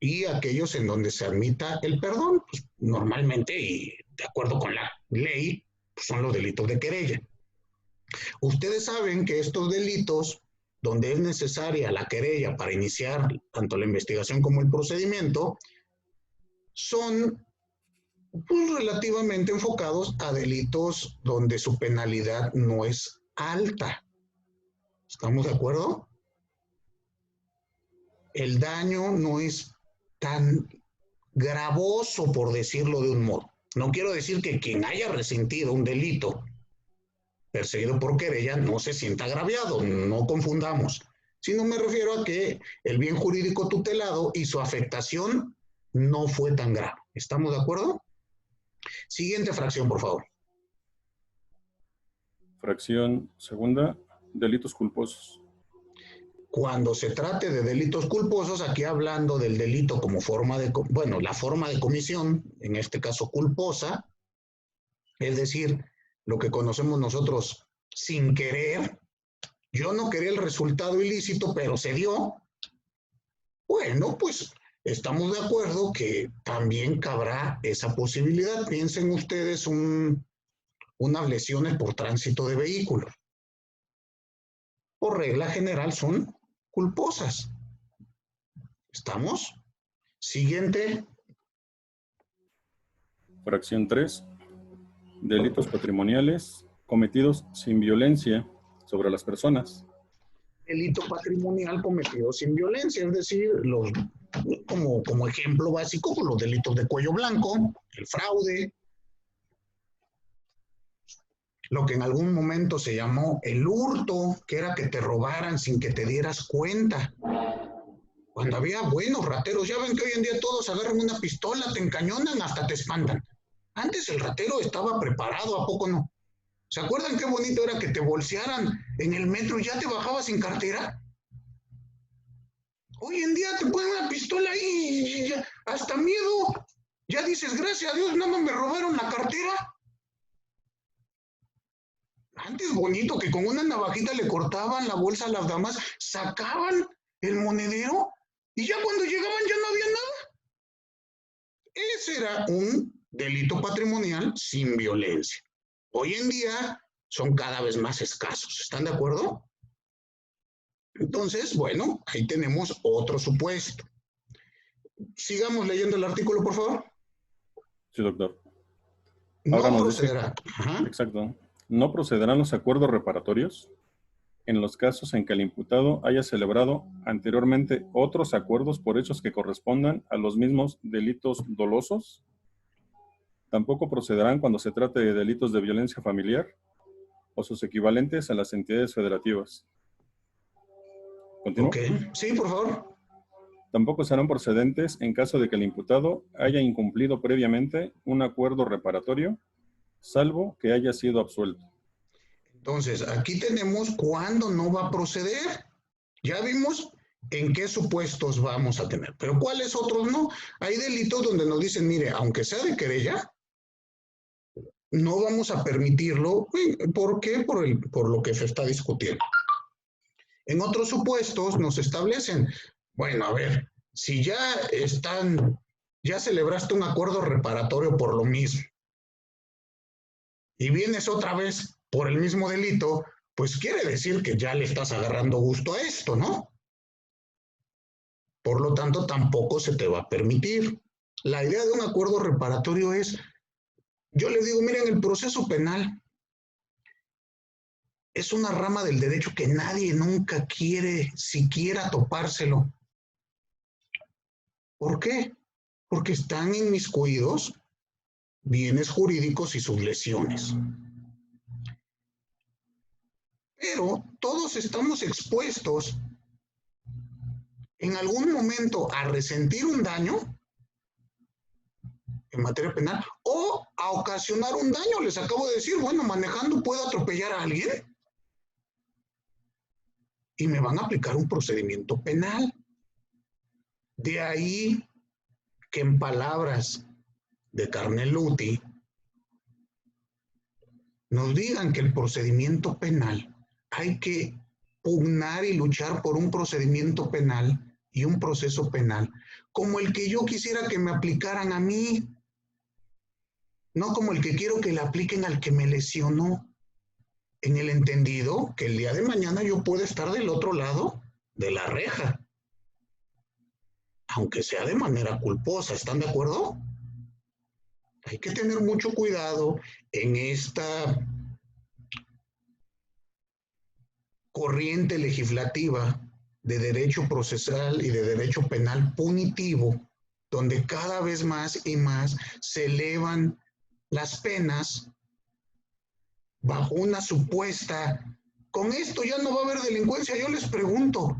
y aquellos en donde se admita el perdón. Pues, normalmente, y de acuerdo con la ley, pues son los delitos de querella. Ustedes saben que estos delitos, donde es necesaria la querella para iniciar tanto la investigación como el procedimiento, son pues, relativamente enfocados a delitos donde su penalidad no es alta. ¿Estamos de acuerdo? El daño no es tan gravoso, por decirlo de un modo. No quiero decir que quien haya resentido un delito perseguido por querella no se sienta agraviado, no confundamos. Sino me refiero a que el bien jurídico tutelado y su afectación no fue tan grave. ¿Estamos de acuerdo? Siguiente fracción, por favor. Fracción segunda. Delitos culposos. Cuando se trate de delitos culposos, aquí hablando del delito como forma de, la forma de comisión, en este caso culposa, es decir, lo que conocemos nosotros sin querer, yo no quería el resultado ilícito, pero se dio. Bueno, pues estamos de acuerdo que también cabrá esa posibilidad. Piensen ustedes unas lesiones por tránsito de vehículos. por regla general son culposas. ¿Estamos? Siguiente. Fracción 3. Delitos patrimoniales cometidos sin violencia sobre las personas. Delito patrimonial cometido sin violencia, es decir, como ejemplo básico, los delitos de cuello blanco, el fraude, lo que en algún momento se llamó el hurto, que era que te robaran sin que te dieras cuenta. Cuando había buenos rateros, ya ven que hoy en día todos agarran una pistola, te encañonan, hasta te espantan. Antes el ratero estaba preparado, ¿a poco no? ¿Se acuerdan qué bonito era que te bolsearan en el metro y ya te bajabas sin cartera? Hoy en día te ponen una pistola ahí y ya, hasta miedo. Ya dices, gracias a Dios, nada más me robaron la cartera. Antes bonito que con una navajita le cortaban la bolsa a las damas, sacaban el monedero y ya cuando llegaban ya no había nada. Ese era un delito patrimonial sin violencia. Hoy en día son cada vez más escasos. ¿Están de acuerdo? Entonces, bueno, ahí tenemos otro supuesto. Sigamos leyendo el artículo, por favor. Sí, doctor. No procederá. Ajá. Exacto. No procederán los acuerdos reparatorios en los casos en que el imputado haya celebrado anteriormente otros acuerdos por hechos que correspondan a los mismos delitos dolosos. Tampoco procederán cuando se trate de delitos de violencia familiar o sus equivalentes a las entidades federativas. ¿Continúo? Ok. Sí, por favor. Tampoco serán procedentes en caso de que el imputado haya incumplido previamente un acuerdo reparatorio, salvo que haya sido absuelto. Entonces, aquí tenemos cuándo no va a proceder. Ya vimos en qué supuestos vamos a tener. Pero ¿cuáles otros no? Hay delitos donde nos dicen, mire, aunque sea de querella, no vamos a permitirlo. ¿Por qué? Por lo que se está discutiendo. En otros supuestos nos establecen, bueno, a ver, si ya celebraste un acuerdo reparatorio por lo mismo y vienes otra vez por el mismo delito, pues quiere decir que ya le estás agarrando gusto a esto, ¿no? Por lo tanto, tampoco se te va a permitir. La idea de un acuerdo reparatorio es, yo les digo, miren, el proceso penal es una rama del derecho que nadie nunca quiere siquiera topárselo. ¿Por qué? Porque están inmiscuidos bienes jurídicos y sus lesiones. Pero todos estamos expuestos en algún momento a resentir un daño en materia penal o a ocasionar un daño. Les acabo de decir, bueno, manejando puedo atropellar a alguien y me van a aplicar un procedimiento penal. De ahí que en palabras de Carneluti nos digan que el procedimiento penal hay que pugnar y luchar por un procedimiento penal y un proceso penal como el que yo quisiera que me aplicaran a mí, no como el que quiero que le apliquen al que me lesionó, en el entendido que el día de mañana yo puedo estar del otro lado de la reja, aunque sea de manera culposa. ¿Están de acuerdo? Hay que tener mucho cuidado en esta corriente legislativa de derecho procesal y de derecho penal punitivo, donde cada vez más y más se elevan las penas bajo una supuesta, con esto ya no va a haber delincuencia. Yo les pregunto,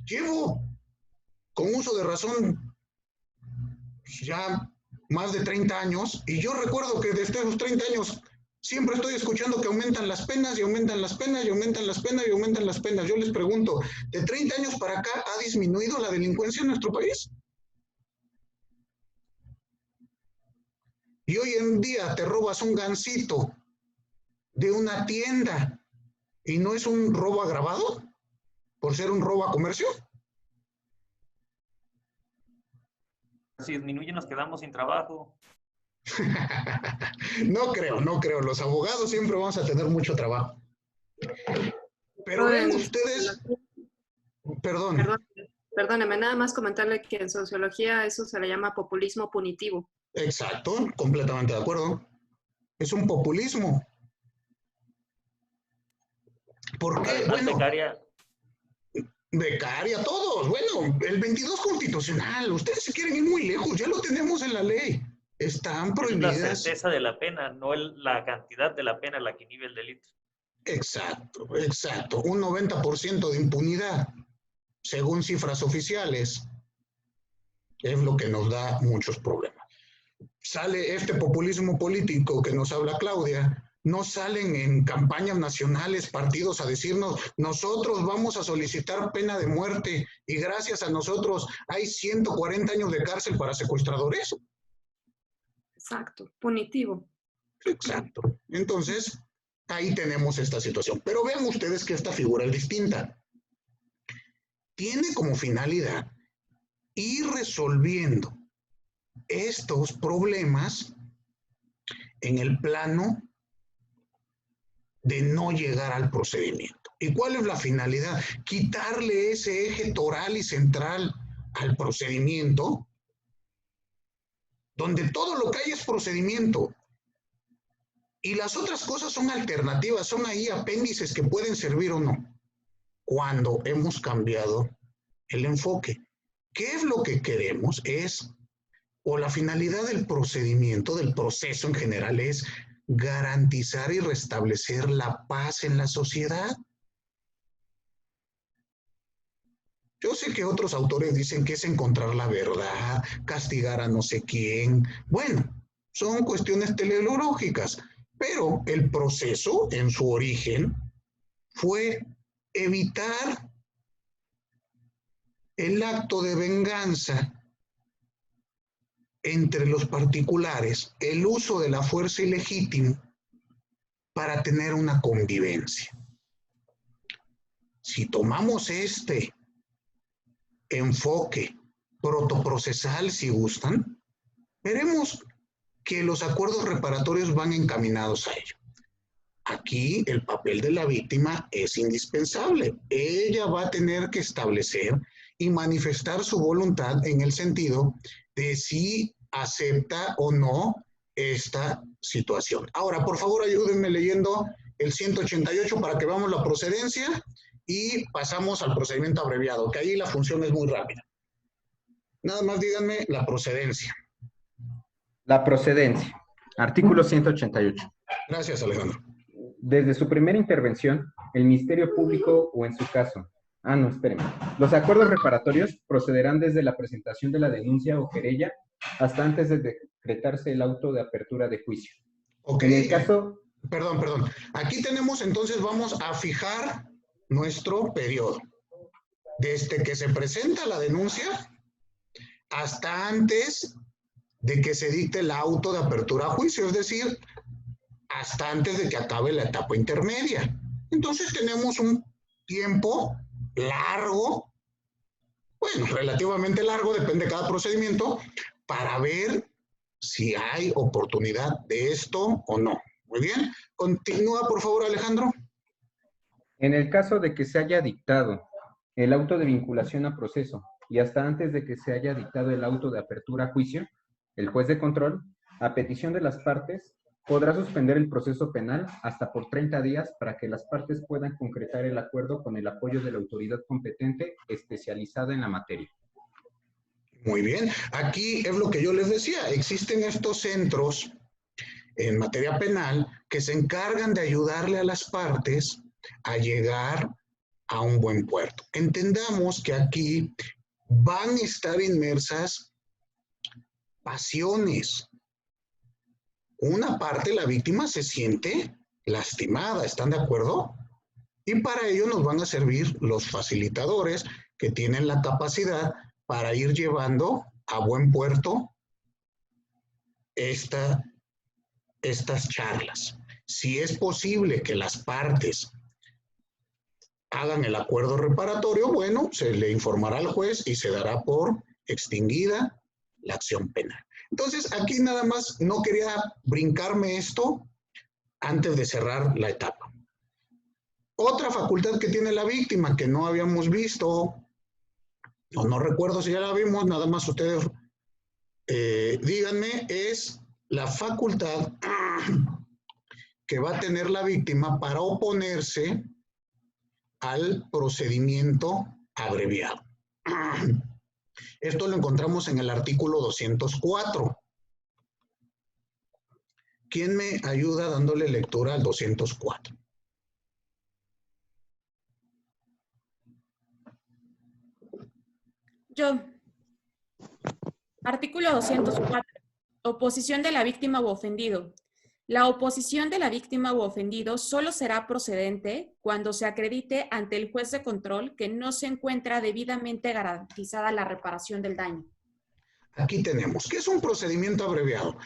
llevo con uso de razón ya más de 30 años, y yo recuerdo que desde esos 30 años siempre estoy escuchando que aumentan las penas y aumentan las penas y aumentan las penas y aumentan las penas. Yo les pregunto, ¿de 30 años para acá ha disminuido la delincuencia en nuestro país? Y hoy en día te robas un gansito de una tienda y no es un robo agravado por ser un robo a comercio. Si disminuye nos quedamos sin trabajo. No creo. Los abogados siempre vamos a tener mucho trabajo. Pero vean ustedes, perdón. Perdóneme, nada más comentarle que en sociología eso se le llama populismo punitivo. Exacto, completamente de acuerdo. Es un populismo. ¿Por qué? Bueno, becaria, todos. Bueno, el 22 constitucional, ustedes se quieren ir muy lejos, ya lo tenemos en la ley. Están prohibidas. Es la certeza de la pena, no la cantidad de la pena la que inhibe el delito. Exacto, exacto. Un 90% de impunidad, según cifras oficiales, es lo que nos da muchos problemas. Sale este populismo político que nos habla Claudia, no salen en campañas nacionales partidos a decirnos, nosotros vamos a solicitar pena de muerte y gracias a nosotros hay 140 años de cárcel para secuestradores. Exacto, punitivo. Exacto. Entonces, ahí tenemos esta situación. Pero vean ustedes que esta figura es distinta. Tiene como finalidad ir resolviendo estos problemas en el plano de no llegar al procedimiento. ¿Y cuál es la finalidad? Quitarle ese eje toral y central al procedimiento, donde todo lo que hay es procedimiento. Y las otras cosas son alternativas, son ahí apéndices que pueden servir o no. Cuando hemos cambiado el enfoque. ¿Qué es lo que queremos? O la finalidad del procedimiento, del proceso en general, es garantizar y restablecer la paz en la sociedad. Yo sé que otros autores dicen que es encontrar la verdad, castigar a no sé quién. Bueno, son cuestiones teleológicas, pero el proceso en su origen fue evitar el acto de venganza entre los particulares, el uso de la fuerza ilegítima para tener una convivencia. Si tomamos este enfoque protoprocesal, si gustan, veremos que los acuerdos reparatorios van encaminados a ello. Aquí el papel de la víctima es indispensable. Ella va a tener que establecer y manifestar su voluntad en el sentido de si acepta o no esta situación. Ahora, por favor, ayúdenme leyendo el 188 para que veamos la procedencia y pasamos al procedimiento abreviado, que ahí la función es muy rápida. Nada más díganme la procedencia. La procedencia. Artículo 188. Gracias, Alejandro. Desde su primera intervención, el Ministerio Público o en su caso... espérenme. Los acuerdos reparatorios procederán desde la presentación de la denuncia o querella hasta antes de decretarse el auto de apertura de juicio. Ok. En el caso... Perdón. Aquí tenemos, entonces, vamos a fijar nuestro periodo. Desde que se presenta la denuncia hasta antes de que se dicte el auto de apertura a juicio, es decir, hasta antes de que acabe la etapa intermedia. Entonces tenemos un tiempo largo, bueno, relativamente largo, depende de cada procedimiento, para ver si hay oportunidad de esto o no. Muy bien. Continúa, por favor, Alejandro. En el caso de que se haya dictado el auto de vinculación a proceso y hasta antes de que se haya dictado el auto de apertura a juicio, el juez de control, a petición de las partes, podrá suspender el proceso penal hasta por 30 días para que las partes puedan concretar el acuerdo con el apoyo de la autoridad competente especializada en la materia. Muy bien. Aquí es lo que yo les decía. Existen estos centros en materia penal que se encargan de ayudarle a las partes a llegar a un buen puerto. Entendamos que aquí van a estar inmersas pasiones. Una parte, la víctima se siente lastimada, ¿están de acuerdo? Y para ello nos van a servir los facilitadores que tienen la capacidad para ir llevando a buen puerto estas charlas. Si es posible que las partes hagan el acuerdo reparatorio, bueno, se le informará al juez y se dará por extinguida la acción penal. Entonces, aquí nada más no quería brincarme esto antes de cerrar la etapa. Otra facultad que tiene la víctima que no habíamos visto, o no recuerdo si ya la vimos, nada más ustedes díganme, es la facultad que va a tener la víctima para oponerse al procedimiento abreviado. Esto lo encontramos en el artículo 204. ¿Quién me ayuda dándole lectura al 204? Yo. Artículo 204. Oposición de la víctima u ofendido. La oposición de la víctima u ofendido solo será procedente cuando se acredite ante el juez de control que no se encuentra debidamente garantizada la reparación del daño. Aquí tenemos, ¿qué es un procedimiento abreviado?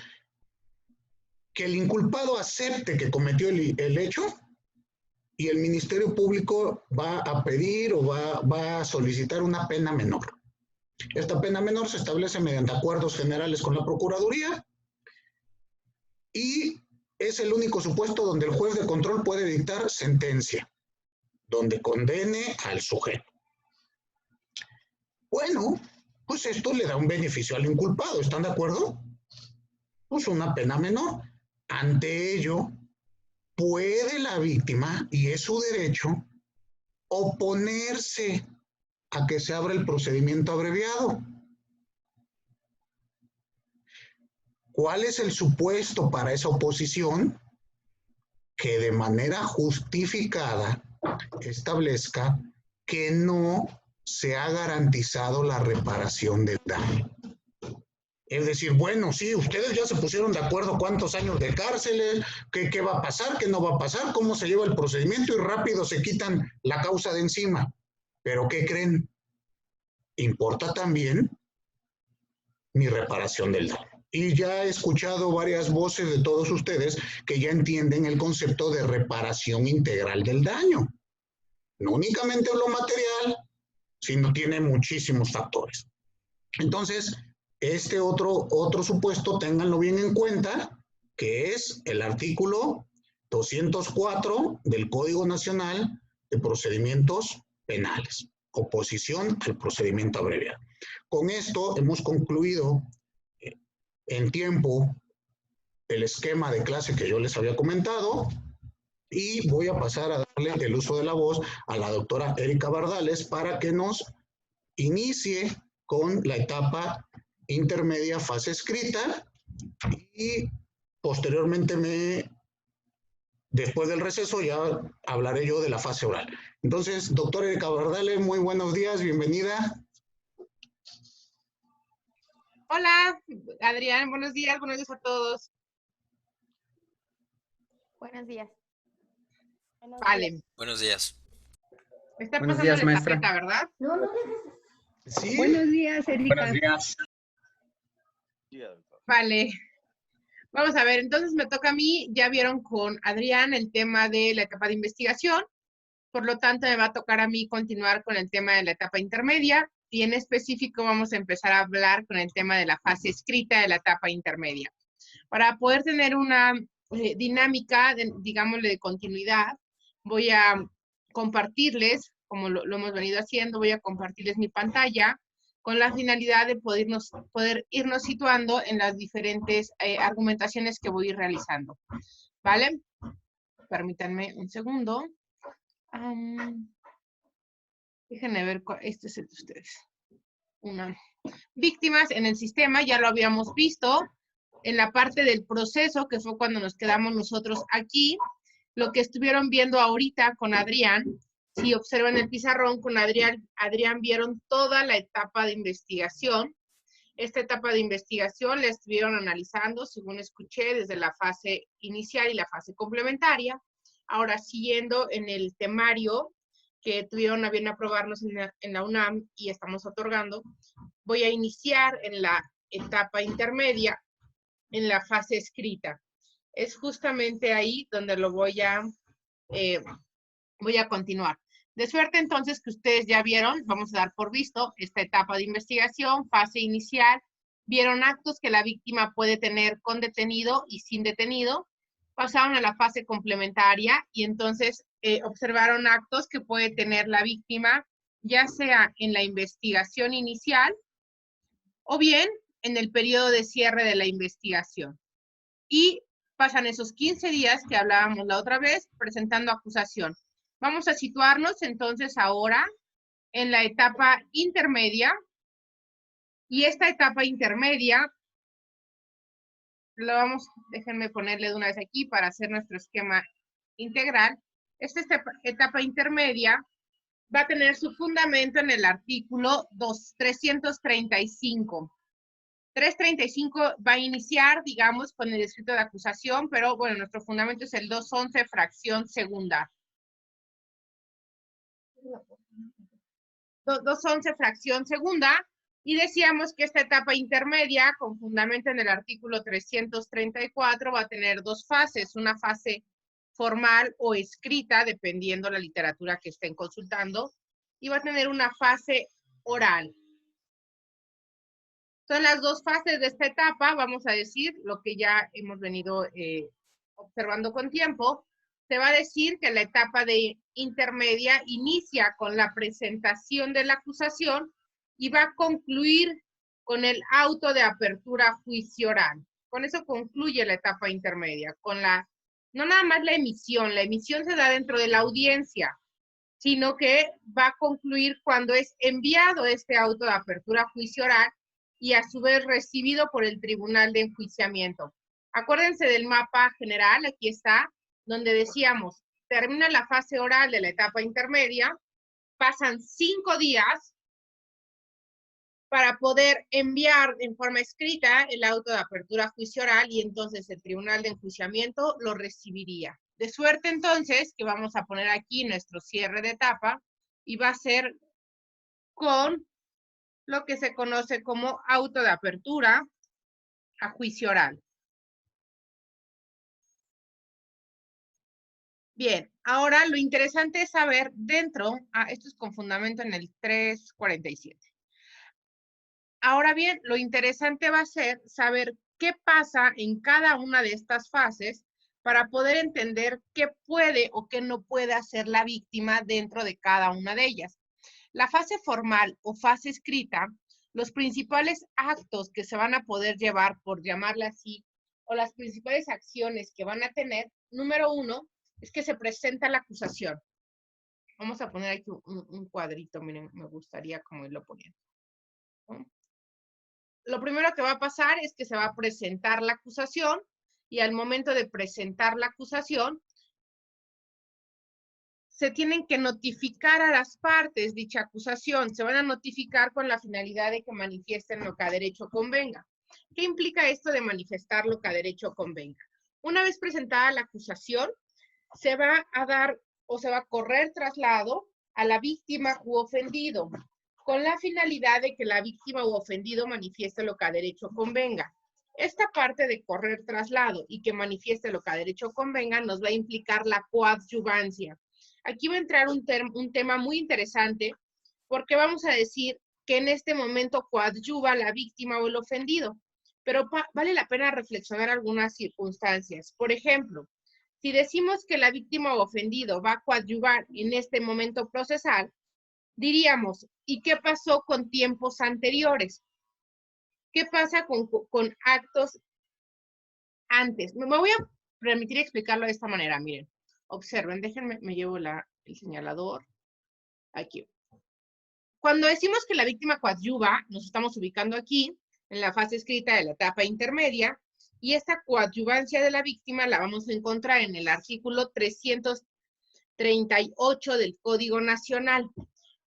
Que el inculpado acepte que cometió el hecho y el Ministerio Público va a pedir o va a solicitar una pena menor. Esta pena menor se establece mediante acuerdos generales con la Procuraduría y es el único supuesto donde el juez de control puede dictar sentencia, donde condene al sujeto. Bueno, pues esto le da un beneficio al inculpado, ¿están de acuerdo? Pues una pena menor. Ante ello, puede la víctima, y es su derecho, oponerse a que se abra el procedimiento abreviado. ¿Cuál es el supuesto para esa oposición? Que de manera justificada establezca que no se ha garantizado la reparación del daño. Es decir, bueno, sí, ustedes ya se pusieron de acuerdo cuántos años de cárcel, qué va a pasar, qué no va a pasar, cómo se lleva el procedimiento y rápido se quitan la causa de encima. Pero ¿qué creen? Importa también mi reparación del daño. Y ya he escuchado varias voces de todos ustedes que ya entienden el concepto de reparación integral del daño. No únicamente lo material, sino tiene muchísimos factores. Entonces, este otro supuesto, ténganlo bien en cuenta, que es el artículo 204 del Código Nacional de Procedimientos Penales. Oposición al procedimiento abreviado. Con esto hemos concluido en tiempo el esquema de clase que yo les había comentado y voy a pasar a darle el uso de la voz a la doctora Erika Bardales para que nos inicie con la etapa intermedia fase escrita y posteriormente después del receso ya hablaré yo de la fase oral. Entonces, doctora Erika Bardales, muy buenos días, bienvenida. Hola, Adrián, buenos días a todos. Buenos días. Vale. Buenos días. Me está Buenos pasando días, la maestra. tarjeta, ¿verdad? Sí. Buenos días, Erika. Buenos días. Vale. Vamos a ver, entonces me toca a mí, ya vieron con Adrián el tema de la etapa de investigación, por lo tanto me va a tocar a mí continuar con el tema de la etapa intermedia y en específico vamos a empezar a hablar con el tema de la fase escrita de la etapa intermedia. Para poder tener una dinámica, digámosle, de continuidad, voy a compartirles, como lo hemos venido haciendo, voy a compartirles mi pantalla con la finalidad de poder irnos situando en las diferentes argumentaciones que voy a ir realizando. ¿Vale? Permítanme un segundo. Déjenme ver, este es el de ustedes. Víctimas en el sistema, ya lo habíamos visto, en la parte del proceso, que fue cuando nos quedamos nosotros aquí, lo que estuvieron viendo ahorita con Adrián. Si observan el pizarrón, con Adrián vieron toda la etapa de investigación. Esta etapa de investigación la estuvieron analizando, según escuché, desde la fase inicial y la fase complementaria. Ahora, siguiendo en el temario que tuvieron a bien aprobarnos en la UNAM y estamos otorgando, voy a iniciar en la etapa intermedia, en la fase escrita. Es justamente ahí donde lo voy a continuar. De suerte entonces que ustedes ya vieron, vamos a dar por visto, esta etapa de investigación, fase inicial, vieron actos que la víctima puede tener con detenido y sin detenido, pasaron a la fase complementaria y entonces observaron actos que puede tener la víctima, ya sea en la investigación inicial o bien en el periodo de cierre de la investigación. Y pasan esos 15 días que hablábamos la otra vez presentando acusación. Vamos a situarnos entonces ahora en la etapa intermedia. Y esta etapa intermedia, déjenme ponerle de una vez aquí para hacer nuestro esquema integral. Esta etapa intermedia va a tener su fundamento en el artículo 335. 335 va a iniciar, digamos, con el escrito de acusación, pero bueno, nuestro fundamento es el 211, fracción segunda. 211, fracción segunda, y decíamos que esta etapa intermedia, con fundamento en el artículo 334, va a tener dos fases, una fase formal o escrita, dependiendo la literatura que estén consultando, y va a tener una fase oral. Son las dos fases de esta etapa, vamos a decir, lo que ya hemos venido observando con tiempo. Se va a decir que la etapa de intermedia inicia con la presentación de la acusación y va a concluir con el auto de apertura a juicio oral. Con eso concluye la etapa intermedia, con no nada más la emisión se da dentro de la audiencia, sino que va a concluir cuando es enviado este auto de apertura a juicio oral y a su vez recibido por el tribunal de enjuiciamiento. Acuérdense del mapa general, aquí está, donde decíamos, termina la fase oral de la etapa intermedia, pasan 5 días para poder enviar en forma escrita el auto de apertura a juicio oral y entonces el tribunal de enjuiciamiento lo recibiría. De suerte entonces que vamos a poner aquí nuestro cierre de etapa y va a ser con lo que se conoce como auto de apertura a juicio oral. Bien, ahora lo interesante es saber dentro, esto es con fundamento en el 347. Ahora bien, lo interesante va a ser saber qué pasa en cada una de estas fases para poder entender qué puede o qué no puede hacer la víctima dentro de cada una de ellas. La fase formal o fase escrita, los principales actos que se van a poder llevar, por llamarla así, o las principales acciones que van a tener, número 1, es que se presenta la acusación. Vamos a poner aquí un cuadrito, miren, me gustaría como irlo poniendo. ¿No? Lo primero que va a pasar es que se va a presentar la acusación y al momento de presentar la acusación, se tienen que notificar a las partes dicha acusación. Se van a notificar con la finalidad de que manifiesten lo que a derecho convenga. ¿Qué implica esto de manifestar lo que a derecho convenga? Una vez presentada la acusación, se va a dar o se va a correr traslado a la víctima u ofendido, con la finalidad de que la víctima u ofendido manifieste lo que a derecho convenga. Esta parte de correr traslado y que manifieste lo que a derecho convenga nos va a implicar la coadyuvancia. Aquí va a entrar un tema muy interesante porque vamos a decir que en este momento coadyuva la víctima o el ofendido, pero vale la pena reflexionar algunas circunstancias. Por ejemplo, si decimos que la víctima o ofendido va a coadyuvar en este momento procesal, diríamos, ¿y qué pasó con tiempos anteriores? ¿Qué pasa con actos antes? Me voy a permitir explicarlo de esta manera, miren. Observen, déjenme, me llevo el señalador. Aquí. Cuando decimos que la víctima coadyuva, nos estamos ubicando aquí, en la fase escrita de la etapa intermedia, y esta coadyuvancia de la víctima la vamos a encontrar en el artículo 338 del Código Nacional.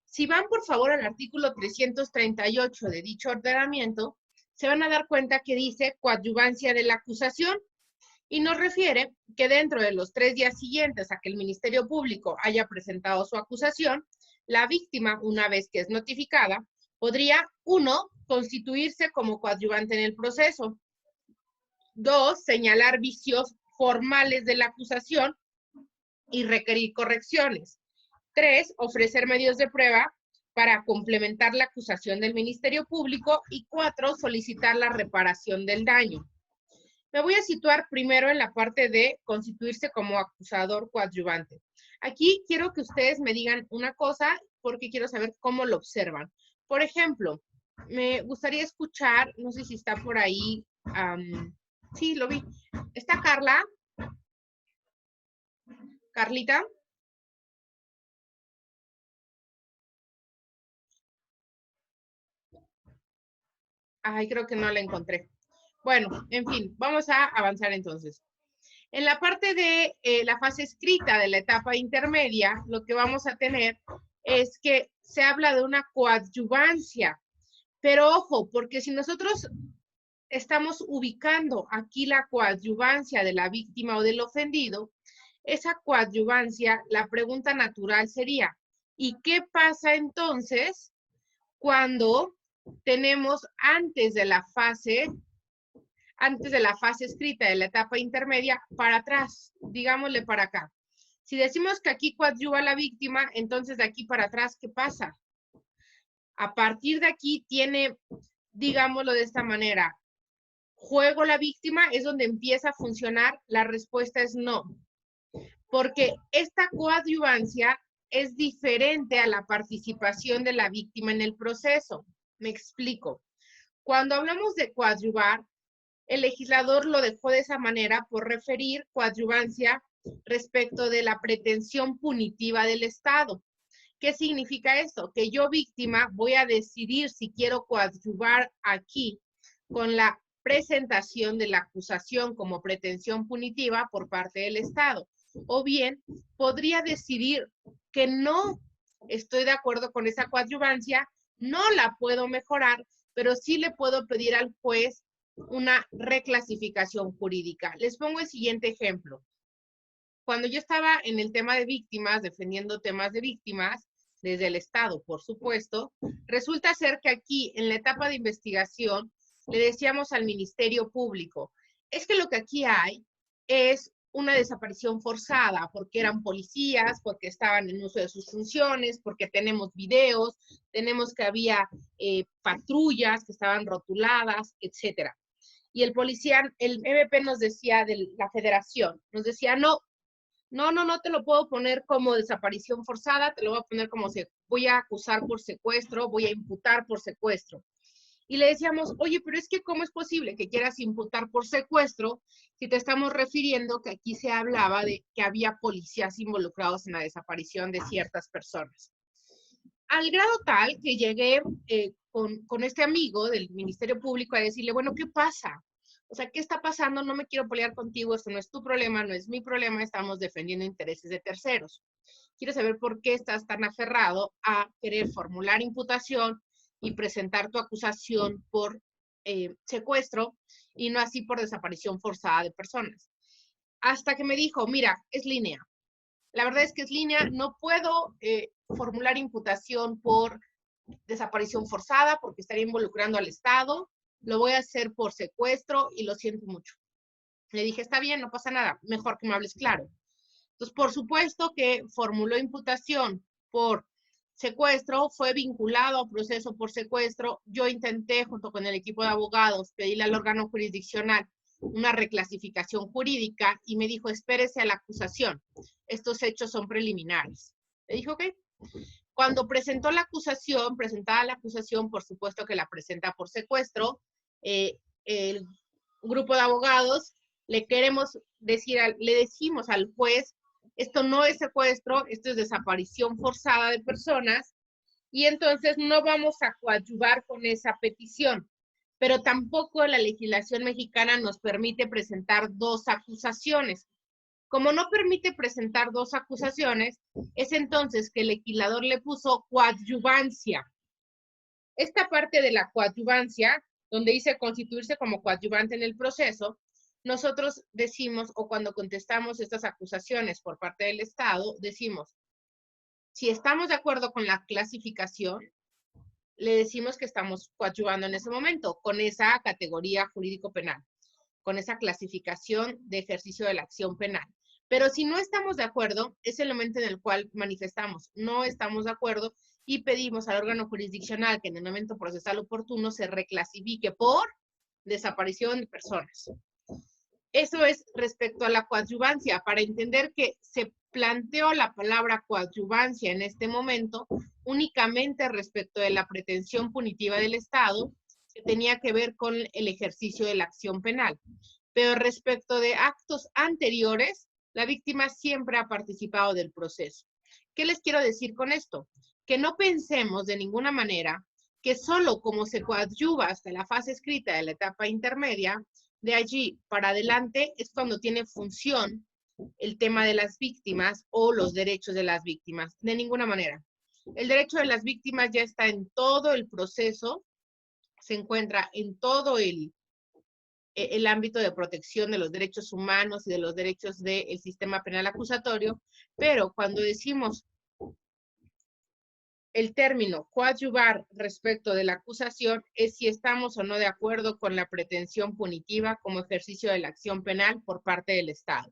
Si van, por favor, al artículo 338 de dicho ordenamiento, se van a dar cuenta que dice coadyuvancia de la acusación, y nos refiere que dentro de los 3 días siguientes a que el Ministerio Público haya presentado su acusación, la víctima, una vez que es notificada, podría, 1, constituirse como coadyuvante en el proceso, 2, señalar vicios formales de la acusación y requerir correcciones, 3, ofrecer medios de prueba para complementar la acusación del Ministerio Público y 4, solicitar la reparación del daño. Me voy a situar primero en la parte de constituirse como acusador coadyuvante. Aquí quiero que ustedes me digan una cosa porque quiero saber cómo lo observan. Por ejemplo, me gustaría escuchar, no sé si está por ahí, sí, lo vi. ¿Está Carla? ¿Carlita? Ay, creo que no la encontré. Bueno, en fin, vamos a avanzar entonces. En la parte de la fase escrita de la etapa intermedia, lo que vamos a tener es que se habla de una coadyuvancia. Pero ojo, porque si nosotros estamos ubicando aquí la coadyuvancia de la víctima o del ofendido, esa coadyuvancia, la pregunta natural sería, ¿y qué pasa entonces cuando tenemos antes de la fase escrita de la etapa intermedia para atrás? Digámosle para acá. Si decimos que aquí coadyuva la víctima, entonces de aquí para atrás, ¿qué pasa? A partir de aquí tiene, digámoslo de esta manera, juego la víctima, es donde empieza a funcionar. La respuesta es no. Porque esta coadyuvancia es diferente a la participación de la víctima en el proceso. Me explico. Cuando hablamos de coadyuvar, el legislador lo dejó de esa manera por referir coadyuvancia respecto de la pretensión punitiva del Estado. ¿Qué significa esto? Que yo, víctima, voy a decidir si quiero coadyuvar aquí con la presentación de la acusación como pretensión punitiva por parte del Estado. O bien, podría decidir que no estoy de acuerdo con esa coadyuvancia, no la puedo mejorar, pero sí le puedo pedir al juez una reclasificación jurídica. Les pongo el siguiente ejemplo. Cuando yo estaba en el tema de víctimas, defendiendo temas de víctimas, desde el Estado, por supuesto, resulta ser que aquí, en la etapa de investigación, le decíamos al Ministerio Público, es que lo que aquí hay es una desaparición forzada, porque eran policías, porque estaban en uso de sus funciones, porque tenemos videos, tenemos que había patrullas que estaban rotuladas, etcétera. Y el policía, el MP nos decía de la federación, nos decía, no te lo puedo poner como desaparición forzada, te lo voy a poner como voy a acusar por secuestro, voy a imputar por secuestro. Y le decíamos, oye, pero es que ¿cómo es posible que quieras imputar por secuestro si te estamos refiriendo que aquí se hablaba de que había policías involucrados en la desaparición de ciertas personas? Al grado tal que llegué con este amigo del Ministerio Público a decirle, bueno, ¿qué pasa? O sea, ¿qué está pasando? No me quiero pelear contigo, esto no es tu problema, no es mi problema, estamos defendiendo intereses de terceros. Quiero saber por qué estás tan aferrado a querer formular imputación y presentar tu acusación por secuestro y no así por desaparición forzada de personas. Hasta que me dijo, mira, es línea. La verdad es que es línea, no puedo formular imputación por desaparición forzada porque estaría involucrando al Estado, lo voy a hacer por secuestro y lo siento mucho. Le dije, está bien, no pasa nada, mejor que me hables claro. Entonces, por supuesto que formuló imputación por secuestro, fue vinculado a proceso por secuestro. Yo intenté, junto con el equipo de abogados, pedirle al órgano jurisdiccional una reclasificación jurídica y me dijo, espérese a la acusación. Estos hechos son preliminares. Le dije, ok. Cuando presentó la acusación, presentada la acusación, por supuesto que la presenta por secuestro, el grupo de abogados le decimos al juez, esto no es secuestro, esto es desaparición forzada de personas, y entonces no vamos a coadyuvar con esa petición. Pero tampoco la legislación mexicana nos permite presentar dos acusaciones. Como no permite presentar dos acusaciones, es entonces que el legislador le puso coadyuvancia. Esta parte de la coadyuvancia, donde dice constituirse como coadyuvante en el proceso, nosotros decimos, o cuando contestamos estas acusaciones por parte del Estado, decimos, si estamos de acuerdo con la clasificación, le decimos que estamos coadyuvando en ese momento, con esa categoría jurídico-penal, con esa clasificación de ejercicio de la acción penal. Pero si no estamos de acuerdo, es el momento en el cual manifestamos, no estamos de acuerdo y pedimos al órgano jurisdiccional que en el momento procesal oportuno se reclasifique por desaparición de personas. Eso es respecto a la coadyuvancia. Para entender que se planteó la palabra coadyuvancia en este momento únicamente respecto de la pretensión punitiva del Estado, que tenía que ver con el ejercicio de la acción penal. Pero respecto de actos anteriores, la víctima siempre ha participado del proceso. ¿Qué les quiero decir con esto? Que no pensemos de ninguna manera que solo como se coadyuva hasta la fase escrita de la etapa intermedia, de allí para adelante es cuando tiene función el tema de las víctimas o los derechos de las víctimas. De ninguna manera. El derecho de las víctimas ya está en todo el proceso, se encuentra en todo el ámbito de protección de los derechos humanos y de los derechos del sistema penal acusatorio, pero cuando decimos el término coadyuvar respecto de la acusación es si estamos o no de acuerdo con la pretensión punitiva como ejercicio de la acción penal por parte del Estado.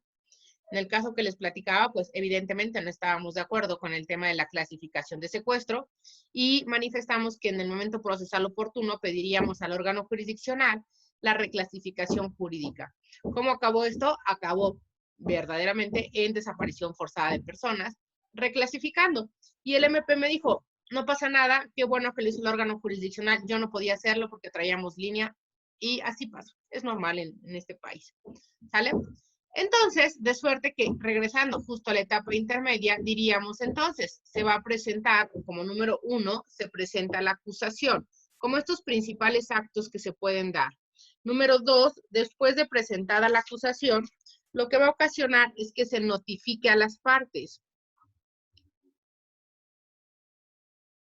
En el caso que les platicaba, pues evidentemente no estábamos de acuerdo con el tema de la clasificación de secuestro y manifestamos que en el momento procesal oportuno pediríamos al órgano jurisdiccional la reclasificación jurídica. ¿Cómo acabó esto? Acabó verdaderamente en desaparición forzada de personas, reclasificando. Y el MP me dijo, no pasa nada, qué bueno que lo hizo el órgano jurisdiccional, yo no podía hacerlo porque traíamos línea y así pasa. Es normal en este país. ¿Sale? Entonces, de suerte que regresando justo a la etapa intermedia, diríamos entonces, se va a presentar, como número 1, se presenta la acusación, como estos principales actos que se pueden dar. Número 2, después de presentada la acusación, lo que va a ocasionar es que se notifique a las partes.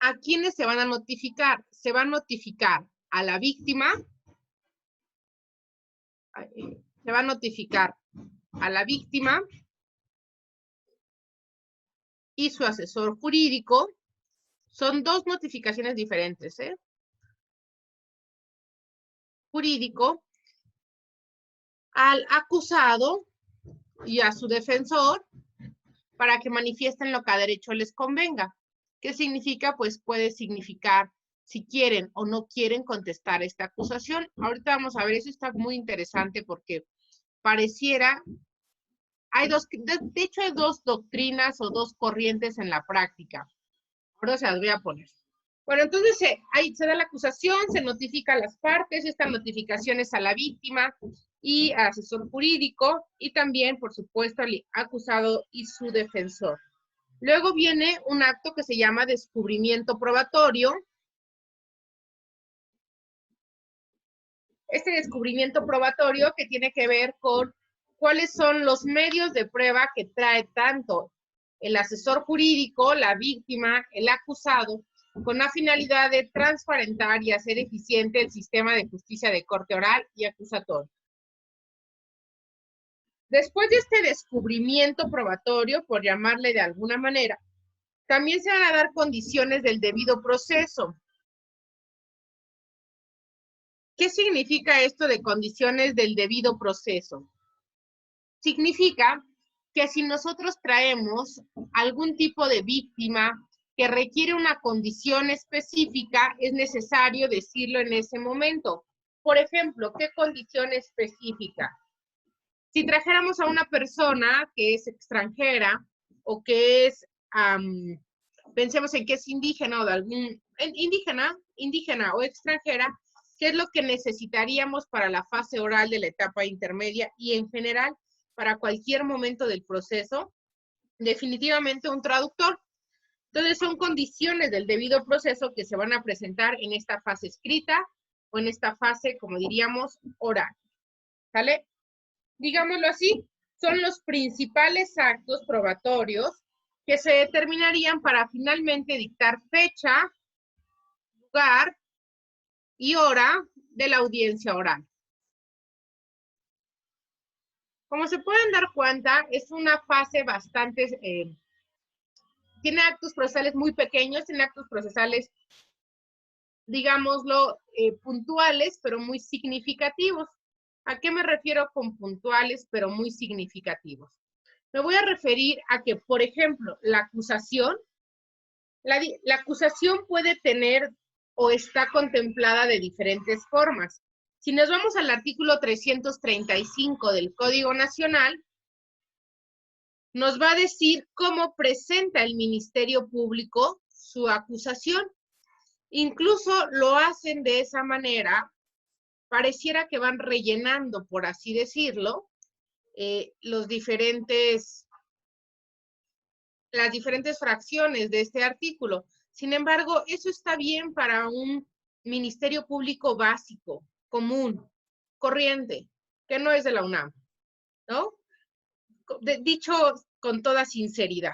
¿A quiénes se van a notificar? Se va a notificar a la víctima, se va a notificar a la víctima y su asesor jurídico. Son dos notificaciones diferentes, ¿eh? Jurídico, al acusado y a su defensor para que manifiesten lo que a derecho les convenga. ¿Qué significa? Pues puede significar si quieren o no quieren contestar esta acusación. Ahorita vamos a ver, eso está muy interesante porque pareciera, de hecho hay dos doctrinas o dos corrientes en la práctica. Ahora se las voy a poner. Bueno, entonces ahí se da la acusación, se notifica a las partes, esta notificación es a la víctima y al asesor jurídico y también, por supuesto, al acusado y su defensor. Luego viene un acto que se llama descubrimiento probatorio. Este descubrimiento probatorio que tiene que ver con cuáles son los medios de prueba que trae tanto el asesor jurídico, la víctima, el acusado, con la finalidad de transparentar y hacer eficiente el sistema de justicia de corte oral y acusatorio. Después de este descubrimiento probatorio, por llamarle de alguna manera, también se van a dar condiciones del debido proceso. ¿Qué significa esto de condiciones del debido proceso? Significa que si nosotros traemos algún tipo de víctima que requiere una condición específica, es necesario decirlo en ese momento. Por ejemplo, ¿qué condición específica? Si trajéramos a una persona que es extranjera o que es, pensemos en que es indígena o de algún, indígena o extranjera, ¿qué es lo que necesitaríamos para la fase oral de la etapa intermedia y en general para cualquier momento del proceso? Definitivamente un traductor. Entonces son condiciones del debido proceso que se van a presentar en esta fase escrita o en esta fase, como diríamos, oral. ¿Sale? Digámoslo así, son los principales actos probatorios que se determinarían para finalmente dictar fecha, lugar y hora de la audiencia oral. Como se pueden dar cuenta, es una fase bastante, tiene actos procesales muy pequeños, tiene actos procesales, digámoslo, puntuales, pero muy significativos. ¿A qué me refiero con puntuales, pero muy significativos? Me voy a referir a que, por ejemplo, la acusación puede tener o está contemplada de diferentes formas. Si nos vamos al artículo 335 del Código Nacional, nos va a decir cómo presenta el Ministerio Público su acusación. Incluso lo hacen de esa manera, pareciera que van rellenando, por así decirlo, las diferentes fracciones de este artículo. Sin embargo, eso está bien para un Ministerio Público básico, común, corriente, que no es de la UNAM, ¿no? Dicho con toda sinceridad.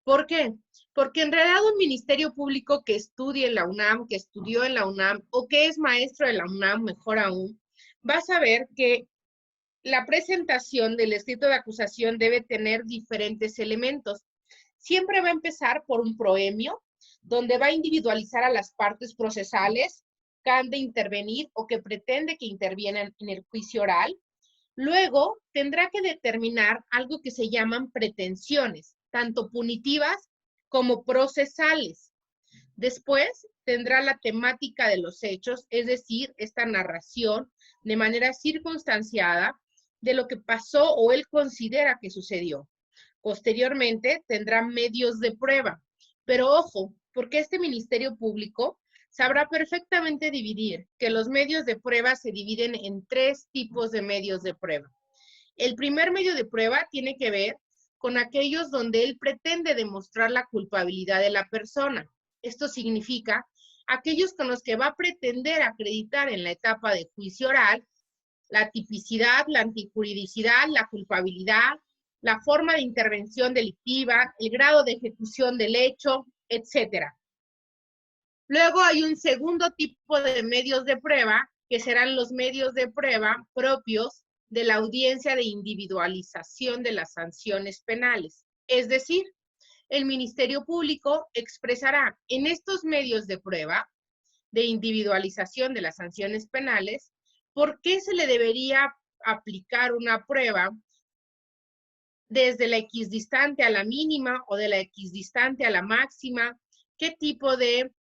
¿Por qué? Porque en realidad un ministerio público que estudie en la UNAM, que estudió en la UNAM, o que es maestro de la UNAM, mejor aún, va a saber que la presentación del escrito de acusación debe tener diferentes elementos. Siempre va a empezar por un proemio, donde va a individualizar a las partes procesales que han de intervenir o que pretende que intervienen en el juicio oral. Luego, tendrá que determinar algo que se llaman pretensiones, tanto punitivas como procesales. Después, tendrá la temática de los hechos, es decir, esta narración de manera circunstanciada de lo que pasó o él considera que sucedió. Posteriormente, tendrá medios de prueba. Pero ojo, porque este Ministerio Público sabrá perfectamente dividir que los medios de prueba se dividen en 3 tipos de medios de prueba. El primer medio de prueba tiene que ver con aquellos donde él pretende demostrar la culpabilidad de la persona. Esto significa aquellos con los que va a pretender acreditar en la etapa de juicio oral la tipicidad, la antijuridicidad, la culpabilidad, la forma de intervención delictiva, el grado de ejecución del hecho, etc. Luego hay un segundo tipo de medios de prueba, que serán los medios de prueba propios de la audiencia de individualización de las sanciones penales. Es decir, el Ministerio Público expresará en estos medios de prueba de individualización de las sanciones penales por qué se le debería aplicar una prueba desde la equidistante a la mínima o de la equidistante a la máxima, qué tipo de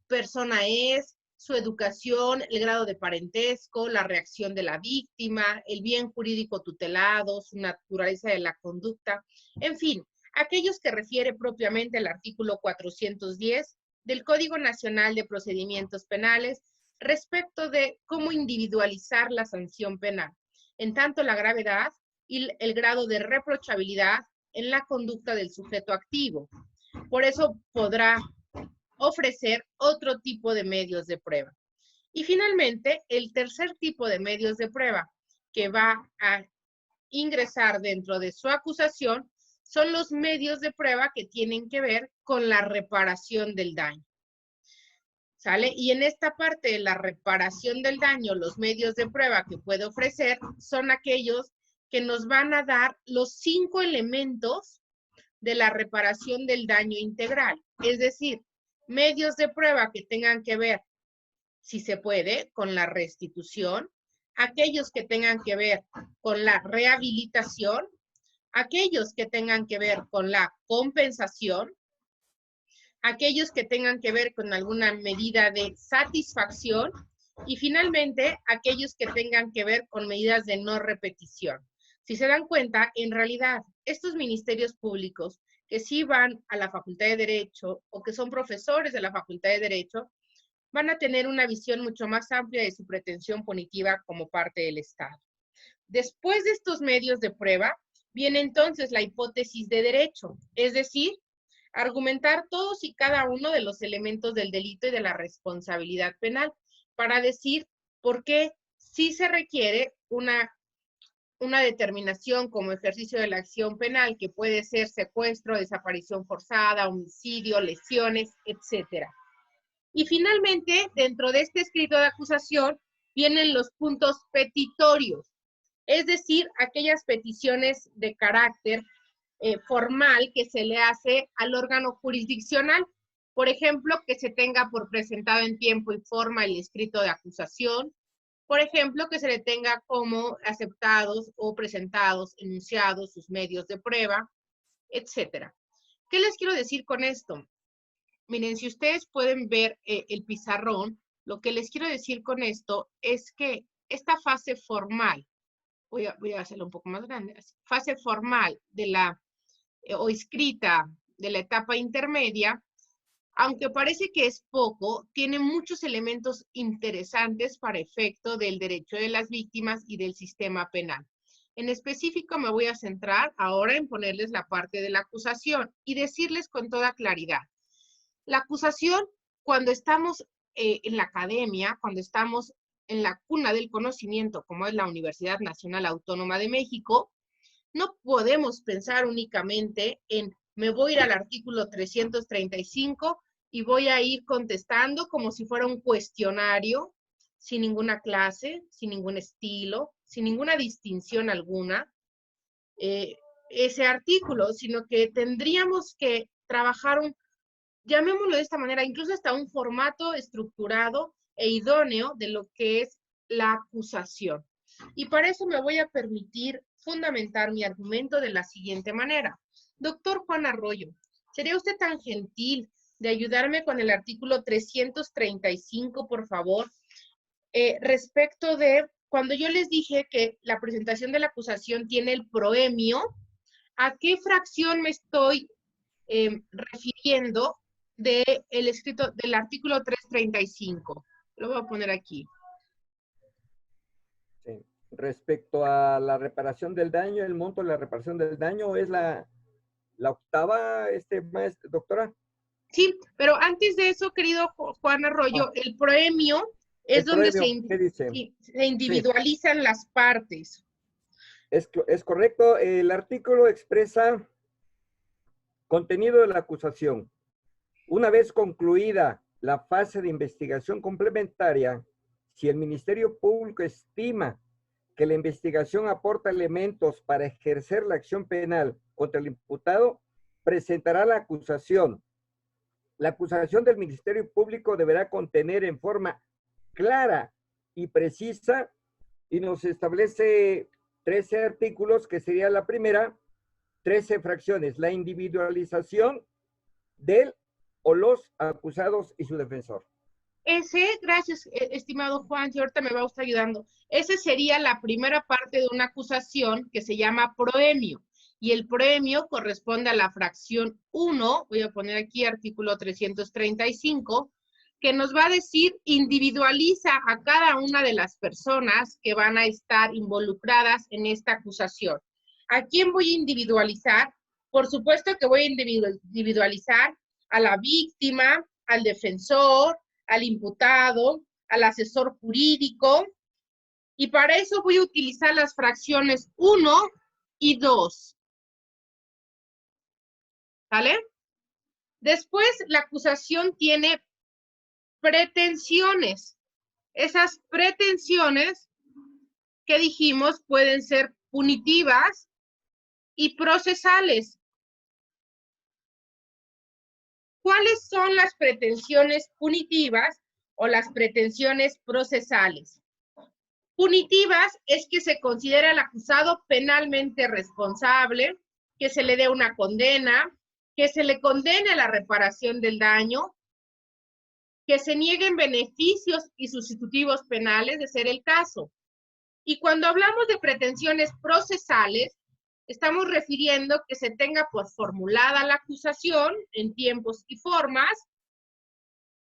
persona es, su educación, el grado de parentesco, la reacción de la víctima, el bien jurídico tutelado, su naturaleza de la conducta, en fin, aquellos que refiere propiamente el artículo 410 del Código Nacional de Procedimientos Penales respecto de cómo individualizar la sanción penal, en tanto la gravedad y el grado de reprochabilidad en la conducta del sujeto activo. Por eso podrá ofrecer otro tipo de medios de prueba. Y finalmente, el tercer tipo de medios de prueba que va a ingresar dentro de su acusación son los medios de prueba que tienen que ver con la reparación del daño. ¿Sale? Y en esta parte de la reparación del daño, los medios de prueba que puede ofrecer son aquellos que nos van a dar los 5 elementos de la reparación del daño integral. Es decir, medios de prueba que tengan que ver, si se puede, con la restitución, aquellos que tengan que ver con la rehabilitación, aquellos que tengan que ver con la compensación, aquellos que tengan que ver con alguna medida de satisfacción y finalmente aquellos que tengan que ver con medidas de no repetición. Si se dan cuenta, en realidad, estos ministerios públicos que sí van a la Facultad de Derecho o que son profesores de la Facultad de Derecho, van a tener una visión mucho más amplia de su pretensión punitiva como parte del Estado. Después de estos medios de prueba, viene entonces la hipótesis de derecho, es decir, argumentar todos y cada uno de los elementos del delito y de la responsabilidad penal para decir por qué sí se requiere una determinación como ejercicio de la acción penal, que puede ser secuestro, desaparición forzada, homicidio, lesiones, etc. Y finalmente, dentro de este escrito de acusación, vienen los puntos petitorios, es decir, aquellas peticiones de carácter formal que se le hace al órgano jurisdiccional. Por ejemplo, que se tenga por presentado en tiempo y forma el escrito de acusación. Por ejemplo, que se le tenga como aceptados o presentados, enunciados sus medios de prueba, etc. ¿Qué les quiero decir con esto? Miren, si ustedes pueden ver el pizarrón, Lo que les quiero decir con esto es que esta fase formal, voy a hacerlo un poco más grande, fase formal de la, o escrita de la etapa intermedia, aunque parece que es poco, tiene muchos elementos interesantes para efecto del derecho de las víctimas y del sistema penal. En específico me voy a centrar ahora en ponerles la parte de la acusación y decirles con toda claridad. La acusación, cuando estamos en la academia, cuando estamos en la cuna del conocimiento, como es la Universidad Nacional Autónoma de México, no podemos pensar únicamente en me voy a ir al artículo 335 y voy a ir contestando como si fuera un cuestionario, sin ninguna clase, sin ningún estilo, sin ninguna distinción alguna, ese artículo, sino que tendríamos que trabajar llamémoslo de esta manera, incluso hasta un formato estructurado e idóneo de lo que es la acusación. Y para eso me voy a permitir fundamentar mi argumento de la siguiente manera. Doctor Juan Arroyo, ¿sería usted tan gentil de ayudarme con el artículo 335, por favor? Respecto de, cuando yo les dije que la presentación de la acusación tiene el proemio, ¿a qué fracción me estoy refiriendo del escrito del artículo 335? Lo voy a poner aquí. Sí. Respecto a la reparación del daño, el monto de la reparación del daño es la octava, doctora. Sí, pero antes de eso, querido Juan Arroyo, el proemio es donde se individualizan las partes. Es correcto. El artículo expresa contenido de la acusación. Una vez concluida la fase de investigación complementaria, si el Ministerio Público estima que la investigación aporta elementos para ejercer la acción penal contra el imputado, presentará la acusación. La acusación del Ministerio Público deberá contener en forma clara y precisa, y nos establece 13 artículos, que sería la primera, 13 fracciones, la individualización del o los acusados y su defensor. Gracias, estimado Juan, y ahorita me va usted ayudando. Esa sería la primera parte de una acusación que se llama proemio, y el proemio corresponde a la fracción 1, voy a poner aquí artículo 335, que nos va a decir, individualiza a cada una de las personas que van a estar involucradas en esta acusación. ¿A quién voy a individualizar? Por supuesto que voy a individualizar a la víctima, al defensor, al imputado, al asesor jurídico, y para eso voy a utilizar las fracciones 1 y 2. ¿Vale? Después, la acusación tiene pretensiones. Esas pretensiones que dijimos pueden ser punitivas y procesales. ¿Cuáles son las pretensiones punitivas o las pretensiones procesales? Punitivas es que se considera al acusado penalmente responsable, que se le dé una condena, que se le condene a la reparación del daño, que se nieguen beneficios y sustitutivos penales de ser el caso. Y cuando hablamos de pretensiones procesales, estamos refiriendo que se tenga por formulada la acusación en tiempos y formas,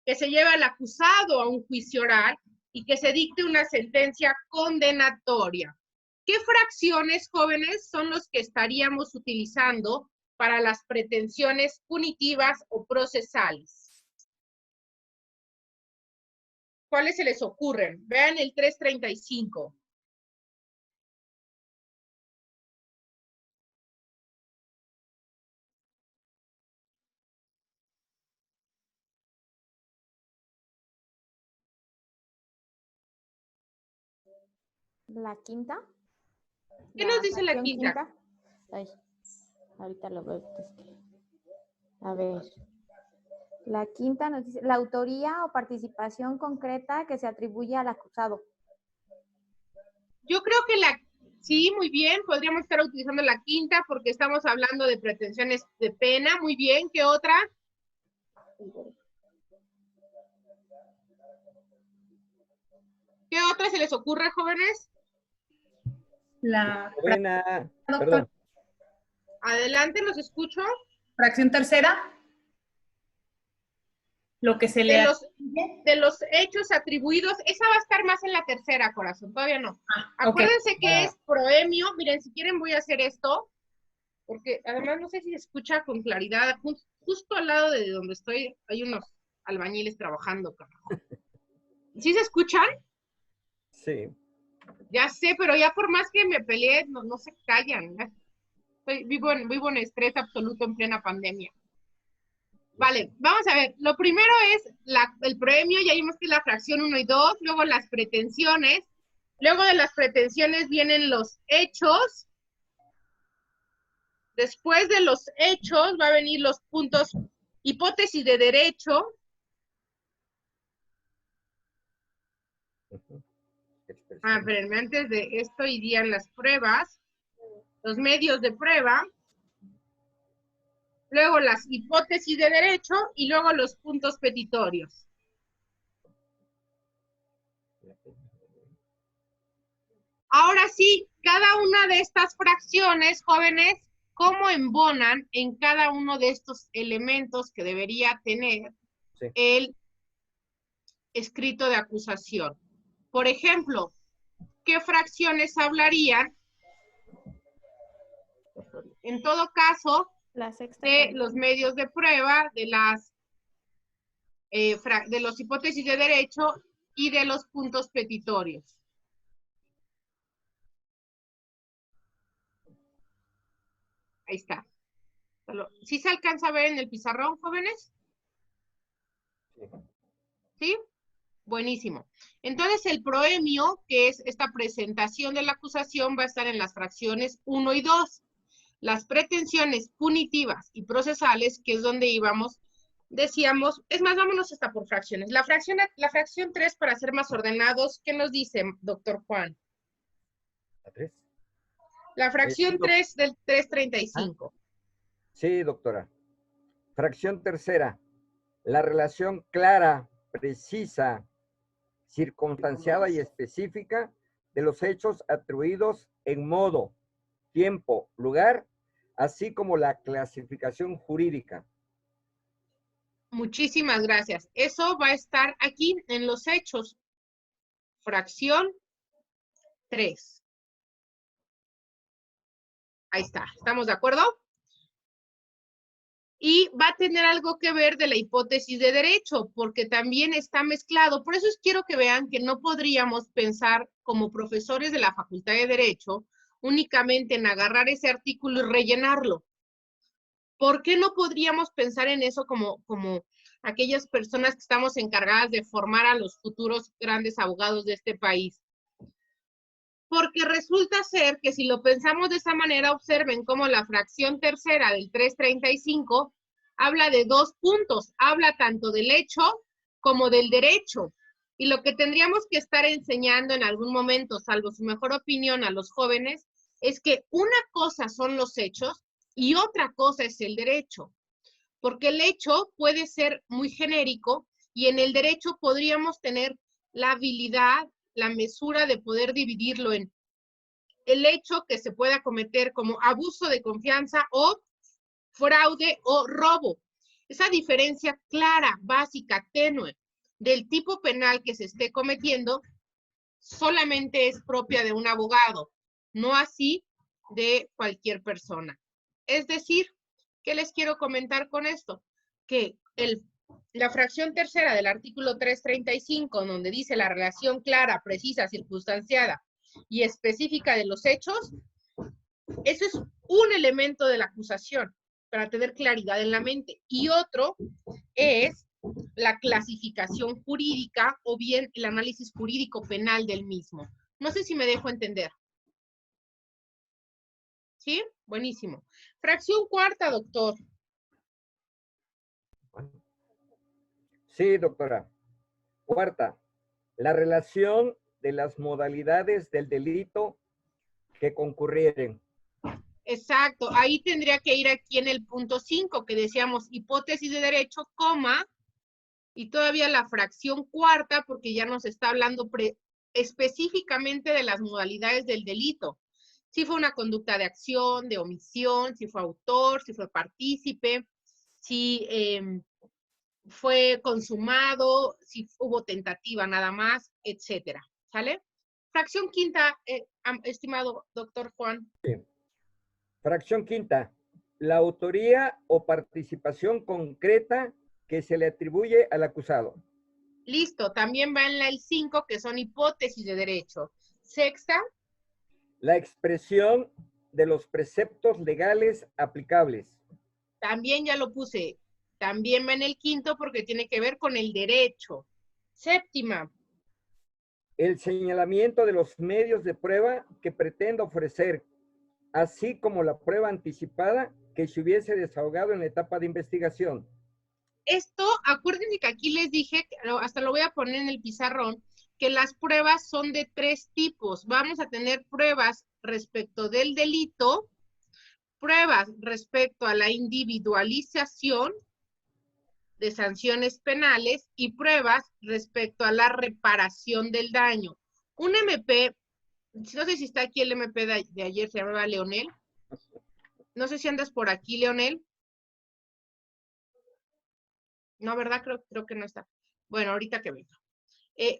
que se lleve al acusado a un juicio oral y que se dicte una sentencia condenatoria. ¿Qué fracciones, jóvenes, son los que estaríamos utilizando para las pretensiones punitivas o procesales? ¿Cuáles se les ocurren? Vean el 335. ¿La quinta? ¿Qué nos dice la quinta? Ay, ahorita lo veo. A ver. La quinta nos dice, la autoría o participación concreta que se atribuye al acusado. Yo creo que sí, muy bien, podríamos estar utilizando la quinta porque estamos hablando de pretensiones de pena. Muy bien, ¿qué otra? ¿Qué otra se les ocurre, jóvenes? La Buena. doctor. Perdón. Adelante, los escucho. Fracción tercera. Lo que se le... De los hechos atribuidos, esa va a estar más en la tercera, corazón, todavía no. Acuérdense que es proemio. Miren, si quieren voy a hacer esto, porque además no sé si se escucha con claridad. Justo al lado de donde estoy hay unos albañiles trabajando, carajo. ¿Sí se escuchan? Sí. Ya sé, pero ya por más que me peleé, no se callan. Vivo en estrés absoluto en plena pandemia. Vale, vamos a ver. Lo primero es el premio, ya vimos que es la fracción 1 y 2, luego las pretensiones. Luego de las pretensiones vienen los hechos. Después de los hechos va a venir los puntos, hipótesis de derecho. Espérenme, antes de esto irían las pruebas, los medios de prueba, luego las hipótesis de derecho y luego los puntos petitorios. Ahora sí, cada una de estas fracciones, jóvenes, ¿cómo embonan en cada uno de estos elementos que debería tener el escrito de acusación? Por ejemplo, ¿qué fracciones hablarían? En todo caso, de los medios de prueba, de los hipótesis de derecho y de los puntos petitorios. Ahí está. ¿Sí se alcanza a ver en el pizarrón, jóvenes? ¿Sí? Buenísimo. Entonces, el proemio, que es esta presentación de la acusación, va a estar en las fracciones 1 y 2. Las pretensiones punitivas y procesales, que es donde íbamos, decíamos, es más, vámonos hasta por fracciones. La fracción 3, para ser más ordenados, ¿qué nos dice, doctor Juan? ¿La 3? La fracción 3 del 335. Sí, doctora. Fracción tercera. La relación clara, precisa, circunstanciada y específica de los hechos atribuidos en modo, tiempo, lugar, así como la clasificación jurídica. Muchísimas gracias. Eso va a estar aquí en los hechos. Fracción 3. Ahí está. ¿Estamos de acuerdo? Y va a tener algo que ver de la hipótesis de derecho, porque también está mezclado. Por eso quiero que vean que no podríamos pensar como profesores de la Facultad de Derecho únicamente en agarrar ese artículo y rellenarlo. ¿Por qué no podríamos pensar en eso como aquellas personas que estamos encargadas de formar a los futuros grandes abogados de este país? Porque resulta ser que si lo pensamos de esa manera, observen cómo la fracción tercera del 335 habla de 2 puntos, habla tanto del hecho como del derecho. Y lo que tendríamos que estar enseñando en algún momento, salvo su mejor opinión a los jóvenes, es que una cosa son los hechos y otra cosa es el derecho. Porque el hecho puede ser muy genérico y en el derecho podríamos tener la habilidad, la mesura de poder dividirlo en el hecho que se pueda cometer como abuso de confianza o fraude o robo. Esa diferencia clara, básica, tenue del tipo penal que se esté cometiendo solamente es propia de un abogado, no así de cualquier persona. Es decir, ¿qué les quiero comentar con esto? Que la fracción tercera del artículo 335, donde dice la relación clara, precisa, circunstanciada y específica de los hechos, eso es un elemento de la acusación para tener claridad en la mente. Y otro es la clasificación jurídica o bien el análisis jurídico penal del mismo. No sé si me dejo entender. ¿Sí? Buenísimo. Fracción cuarta, doctor. Sí, doctora. Cuarta, la relación de las modalidades del delito que concurrieren. Exacto, ahí tendría que ir aquí en el punto 5, que decíamos hipótesis de derecho, coma, y todavía la fracción cuarta, porque ya nos está hablando específicamente de las modalidades del delito. Si fue una conducta de acción, de omisión, si fue autor, si fue partícipe, si fue consumado, si hubo tentativa nada más, etcétera. ¿Sale? Fracción quinta, estimado doctor Juan. Sí. Fracción quinta, la autoría o participación concreta que se le atribuye al acusado. Listo, también va en la el 5, que son hipótesis de derecho. Sexta. La expresión de los preceptos legales aplicables. También ya lo puse. También va en el 5 porque tiene que ver con el derecho. Séptima. El señalamiento de los medios de prueba que pretenda ofrecer, así como la prueba anticipada que se hubiese desahogado en la etapa de investigación. Esto, acuérdense que aquí les dije, hasta lo voy a poner en el pizarrón, que las pruebas son de 3 tipos. Vamos a tener pruebas respecto del delito, pruebas respecto a la individualización de sanciones penales y pruebas respecto a la reparación del daño. Un MP, no sé si está aquí el MP de ayer, se llamaba Leonel. No sé si andas por aquí, Leonel. No, ¿verdad? Creo que no está. Bueno, ahorita que venga.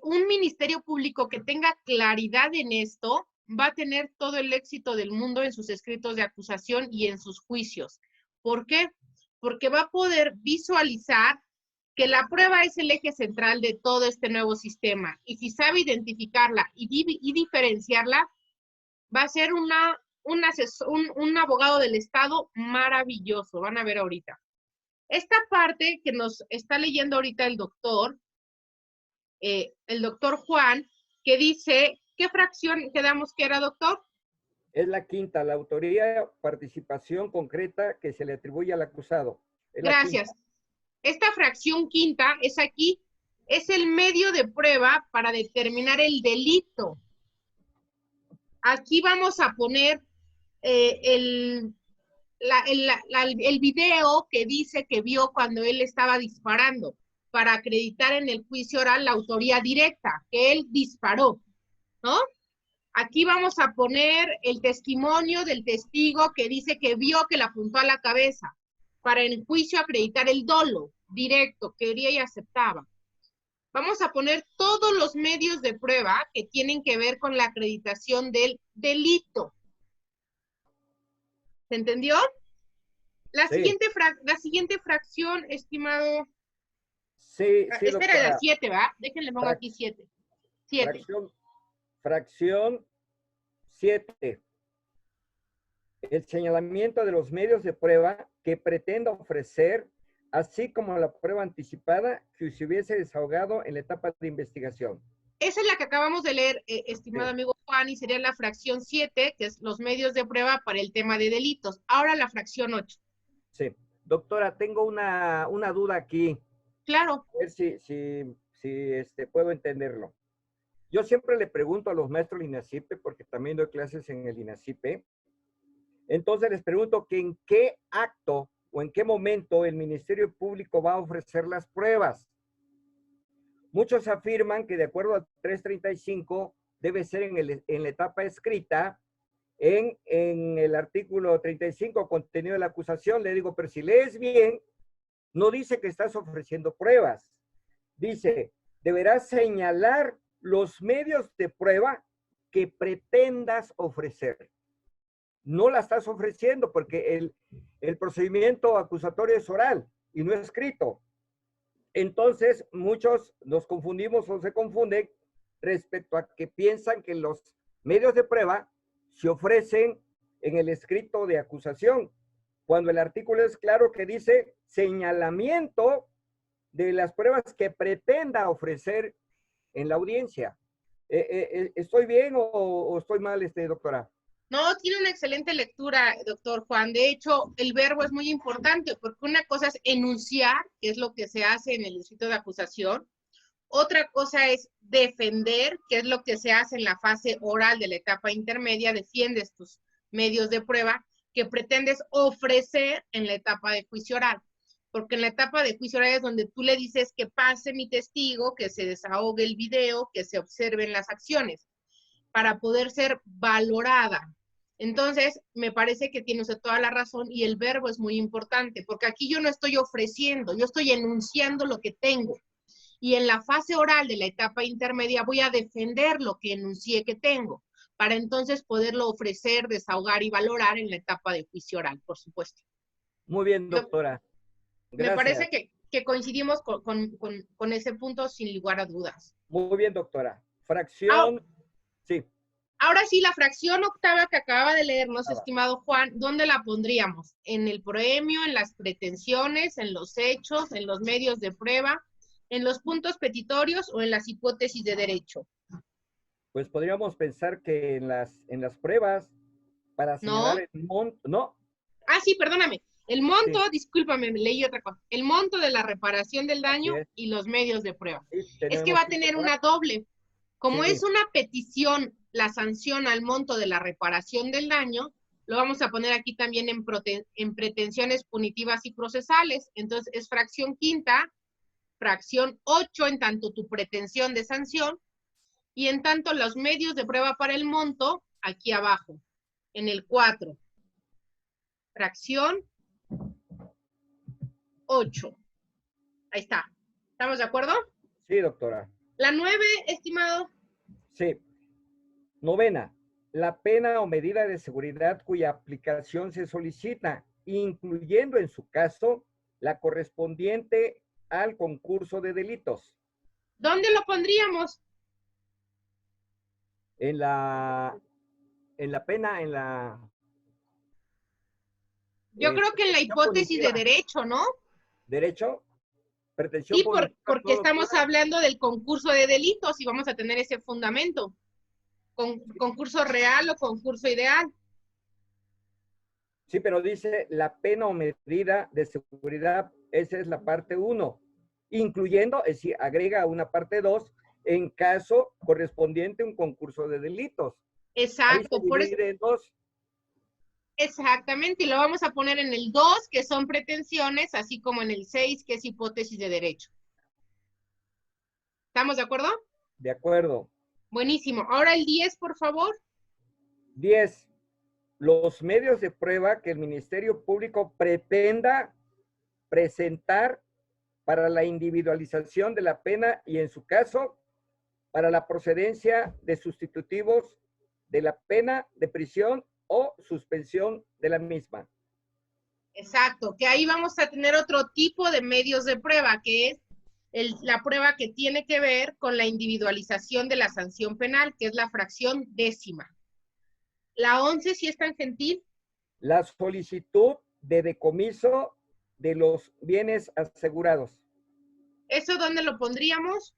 Un ministerio público que tenga claridad en esto va a tener todo el éxito del mundo en sus escritos de acusación y en sus juicios. ¿Por qué? Porque va a poder visualizar que la prueba es el eje central de todo este nuevo sistema. Y si sabe identificarla y diferenciarla, va a ser un abogado del Estado maravilloso. Van a ver ahorita. Esta parte que nos está leyendo ahorita el doctor Juan, que dice, ¿qué fracción quedamos que era, doctor? Es la quinta, la autoría, participación concreta que se le atribuye al acusado. Gracias. Esta fracción quinta es aquí, es el medio de prueba para determinar el delito. Aquí vamos a poner el video que dice que vio cuando él estaba disparando, para acreditar en el juicio oral la autoría directa, que él disparó, ¿no? Aquí vamos a poner el testimonio del testigo que dice que vio que le apuntó a la cabeza, para en el juicio acreditar el dolo directo, que quería y aceptaba. Vamos a poner todos los medios de prueba que tienen que ver con la acreditación del delito. ¿Se entendió? La siguiente fracción, estimado. Sí, esta era la 7, ¿va? Déjenle pongo aquí 7. Fracción 7. El señalamiento de los medios de prueba que pretenda ofrecer, así como la prueba anticipada que se hubiese desahogado en la etapa de investigación. Esa es la que acabamos de leer, estimado amigo Juan, y sería la fracción 7, que es los medios de prueba para el tema de delitos. Ahora la fracción 8. Sí. Doctora, tengo una duda aquí. Claro. A ver si puedo entenderlo. Yo siempre le pregunto a los maestros del INACIPE, porque también doy clases en el INACIPE. Entonces les pregunto que en qué acto o en qué momento el Ministerio Público va a ofrecer las pruebas. Muchos afirman que de acuerdo al 335 debe ser en la etapa escrita, en el artículo 35, contenido de la acusación. Le digo, pero si lees bien, no dice que estás ofreciendo pruebas. Dice, deberás señalar los medios de prueba que pretendas ofrecer. No la estás ofreciendo porque el procedimiento acusatorio es oral y no escrito. Entonces, muchos nos confundimos o se confunden respecto a que piensan que los medios de prueba se ofrecen en el escrito de acusación, cuando el artículo es claro que dice señalamiento de las pruebas que pretenda ofrecer en la audiencia. ¿Estoy bien o estoy mal, doctora? No, tiene una excelente lectura, doctor Juan. De hecho, el verbo es muy importante, porque una cosa es enunciar, que es lo que se hace en el escrito de acusación. Otra cosa es defender, que es lo que se hace en la fase oral de la etapa intermedia. Defiendes tus medios de prueba que pretendes ofrecer en la etapa de juicio oral. porque en la etapa de juicio oral es donde tú le dices que pase mi testigo, que se desahogue el video, que se observen las acciones, para poder ser valorada. Entonces, me parece que tiene usted toda la razón y el verbo es muy importante, porque aquí yo no estoy ofreciendo, yo estoy enunciando lo que tengo. Y en la fase oral de la etapa intermedia voy a defender lo que enuncié que tengo, para entonces poderlo ofrecer, desahogar y valorar en la etapa de juicio oral, por supuesto. Muy bien, doctora. Me parece que coincidimos con ese punto sin lugar a dudas. Muy bien, doctora. Fracción, sí. Ahora sí, la fracción octava que acaba de leernos, estimado Juan, ¿dónde la pondríamos? ¿En el proemio, en las pretensiones, en los hechos, en los medios de prueba, en los puntos petitorios o en las hipótesis de derecho? Pues podríamos pensar que en las pruebas, para señalar el monto, ¿no? Ah, sí, perdóname. El monto, discúlpame, leí otra cosa. El monto de la reparación del daño y los medios de prueba. Es que va a tener una doble. Como es una petición, la sanción al monto de la reparación del daño, lo vamos a poner aquí también en pretensiones punitivas y procesales. Entonces, es fracción quinta, fracción 8 en tanto tu pretensión de sanción, y en tanto los medios de prueba para el monto, aquí abajo, en el 4. Fracción 8. Ahí está. ¿Estamos de acuerdo? Sí, doctora. La 9, estimado. Sí. Novena. La pena o medida de seguridad cuya aplicación se solicita, incluyendo en su caso la correspondiente al concurso de delitos. ¿Dónde lo pondríamos? En la pena, en la... Yo creo que en la hipótesis de derecho, ¿no? ¿Derecho? Pretensión Sí, porque estamos hablando del concurso de delitos y vamos a tener ese fundamento. ¿Concurso real o concurso ideal? Sí, pero dice la pena o medida de seguridad, esa es la parte 1, incluyendo, es decir, agrega una parte 2, en caso correspondiente a un concurso de delitos. Exacto, por eso. En 2. Exactamente, y lo vamos a poner en el 2, que son pretensiones, así como en el 6, que es hipótesis de derecho. ¿Estamos de acuerdo? De acuerdo. Buenísimo. Ahora el 10, por favor. 10. Los medios de prueba que el Ministerio Público pretenda presentar para la individualización de la pena y, en su caso, para la procedencia de sustitutivos de la pena de prisión o suspensión de la misma. Exacto, que ahí vamos a tener otro tipo de medios de prueba, que es la prueba que tiene que ver con la individualización de la sanción penal, que es la fracción 10ª. La 11, si es tan gentil. La solicitud de decomiso de los bienes asegurados. ¿Eso dónde lo pondríamos?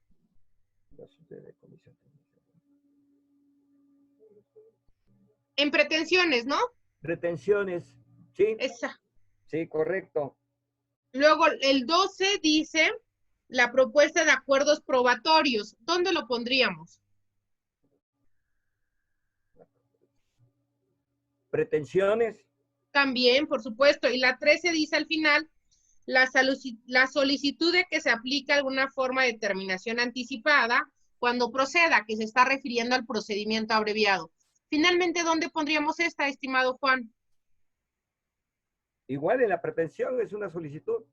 En pretensiones, ¿no? Pretensiones, sí. Esa. Sí, correcto. Luego, el 12 dice la propuesta de acuerdos probatorios. ¿Dónde lo pondríamos? Pretensiones. También, por supuesto. Y la 13 dice al final la solicitud de que se aplique alguna forma de terminación anticipada cuando proceda, que se está refiriendo al procedimiento abreviado. Finalmente, ¿dónde pondríamos esta, estimado Juan? Igual en la pretensión es una solicitud.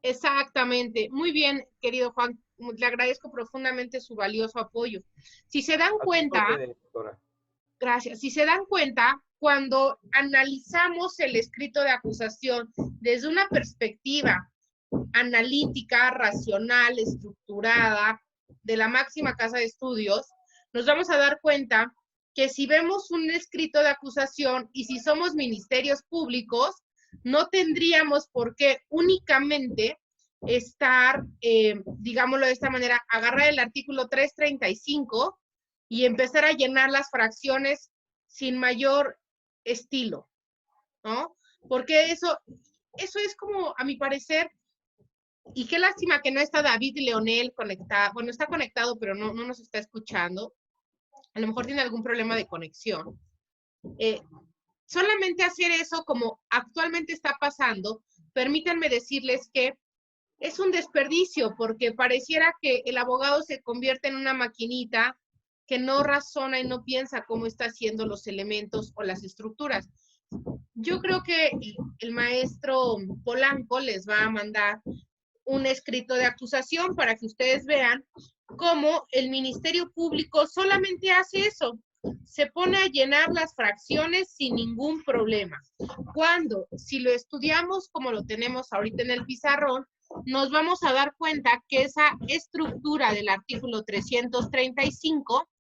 Exactamente. Muy bien, querido Juan. Le agradezco profundamente su valioso apoyo. Si se dan cuenta, gracias, si se dan cuenta, cuando analizamos el escrito de acusación desde una perspectiva analítica, racional, estructurada, de la máxima casa de estudios, nos vamos a dar cuenta que si vemos un escrito de acusación y si somos ministerios públicos, no tendríamos por qué únicamente estar, digámoslo de esta manera, agarrar el artículo 335 y empezar a llenar las fracciones sin mayor estilo, ¿no? Porque eso es como, a mi parecer, y qué lástima que no está David y Leonel conectado, bueno, está conectado, pero no nos está escuchando. A lo mejor tiene algún problema de conexión. Solamente hacer eso como actualmente está pasando, permítanme decirles que Es un desperdicio porque pareciera que el abogado se convierte en una maquinita que no razona y no piensa cómo está haciendo los elementos o las estructuras. Yo creo que el maestro Polanco les va a mandar un escrito de acusación para que ustedes vean cómo el Ministerio Público solamente hace eso. Se pone a llenar las fracciones sin ningún problema. Cuando, si lo estudiamos como lo tenemos ahorita en el pizarrón, nos vamos a dar cuenta que esa estructura del artículo 335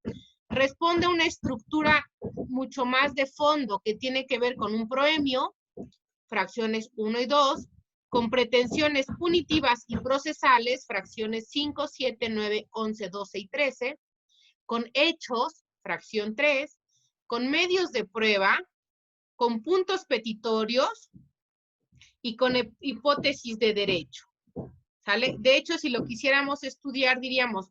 responde a una estructura mucho más de fondo que tiene que ver con un proemio, fracciones 1 y 2, con pretensiones punitivas y procesales, fracciones 5, 7, 9, 11, 12 y 13, con hechos, fracción 3, con medios de prueba, con puntos petitorios y con hipótesis de derecho. ¿Sale? De hecho, si lo quisiéramos estudiar, diríamos,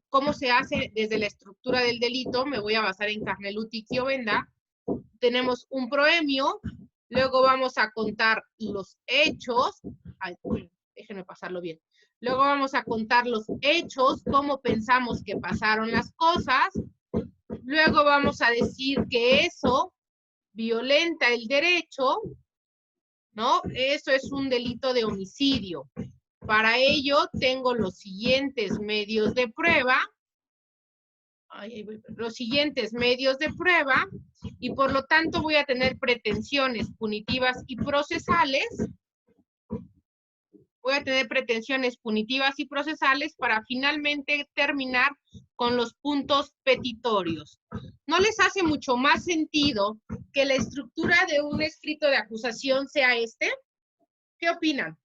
¿cómo se hace desde la estructura del delito? Me voy a basar en Carneluti y Ovenda. Tenemos un proemio, luego vamos a contar los hechos. Ay, déjenme pasarlo bien. Luego vamos a contar los hechos, cómo pensamos que pasaron las cosas. Luego vamos a decir que eso violenta el derecho, ¿no? Eso es un delito de homicidio. Para ello tengo los siguientes medios de prueba. Los siguientes medios de prueba y por lo tanto voy a tener pretensiones punitivas y procesales. Voy a tener pretensiones punitivas y procesales para finalmente terminar con los puntos petitorios. ¿No les hace mucho más sentido que la estructura de un escrito de acusación sea este? ¿Qué opinan?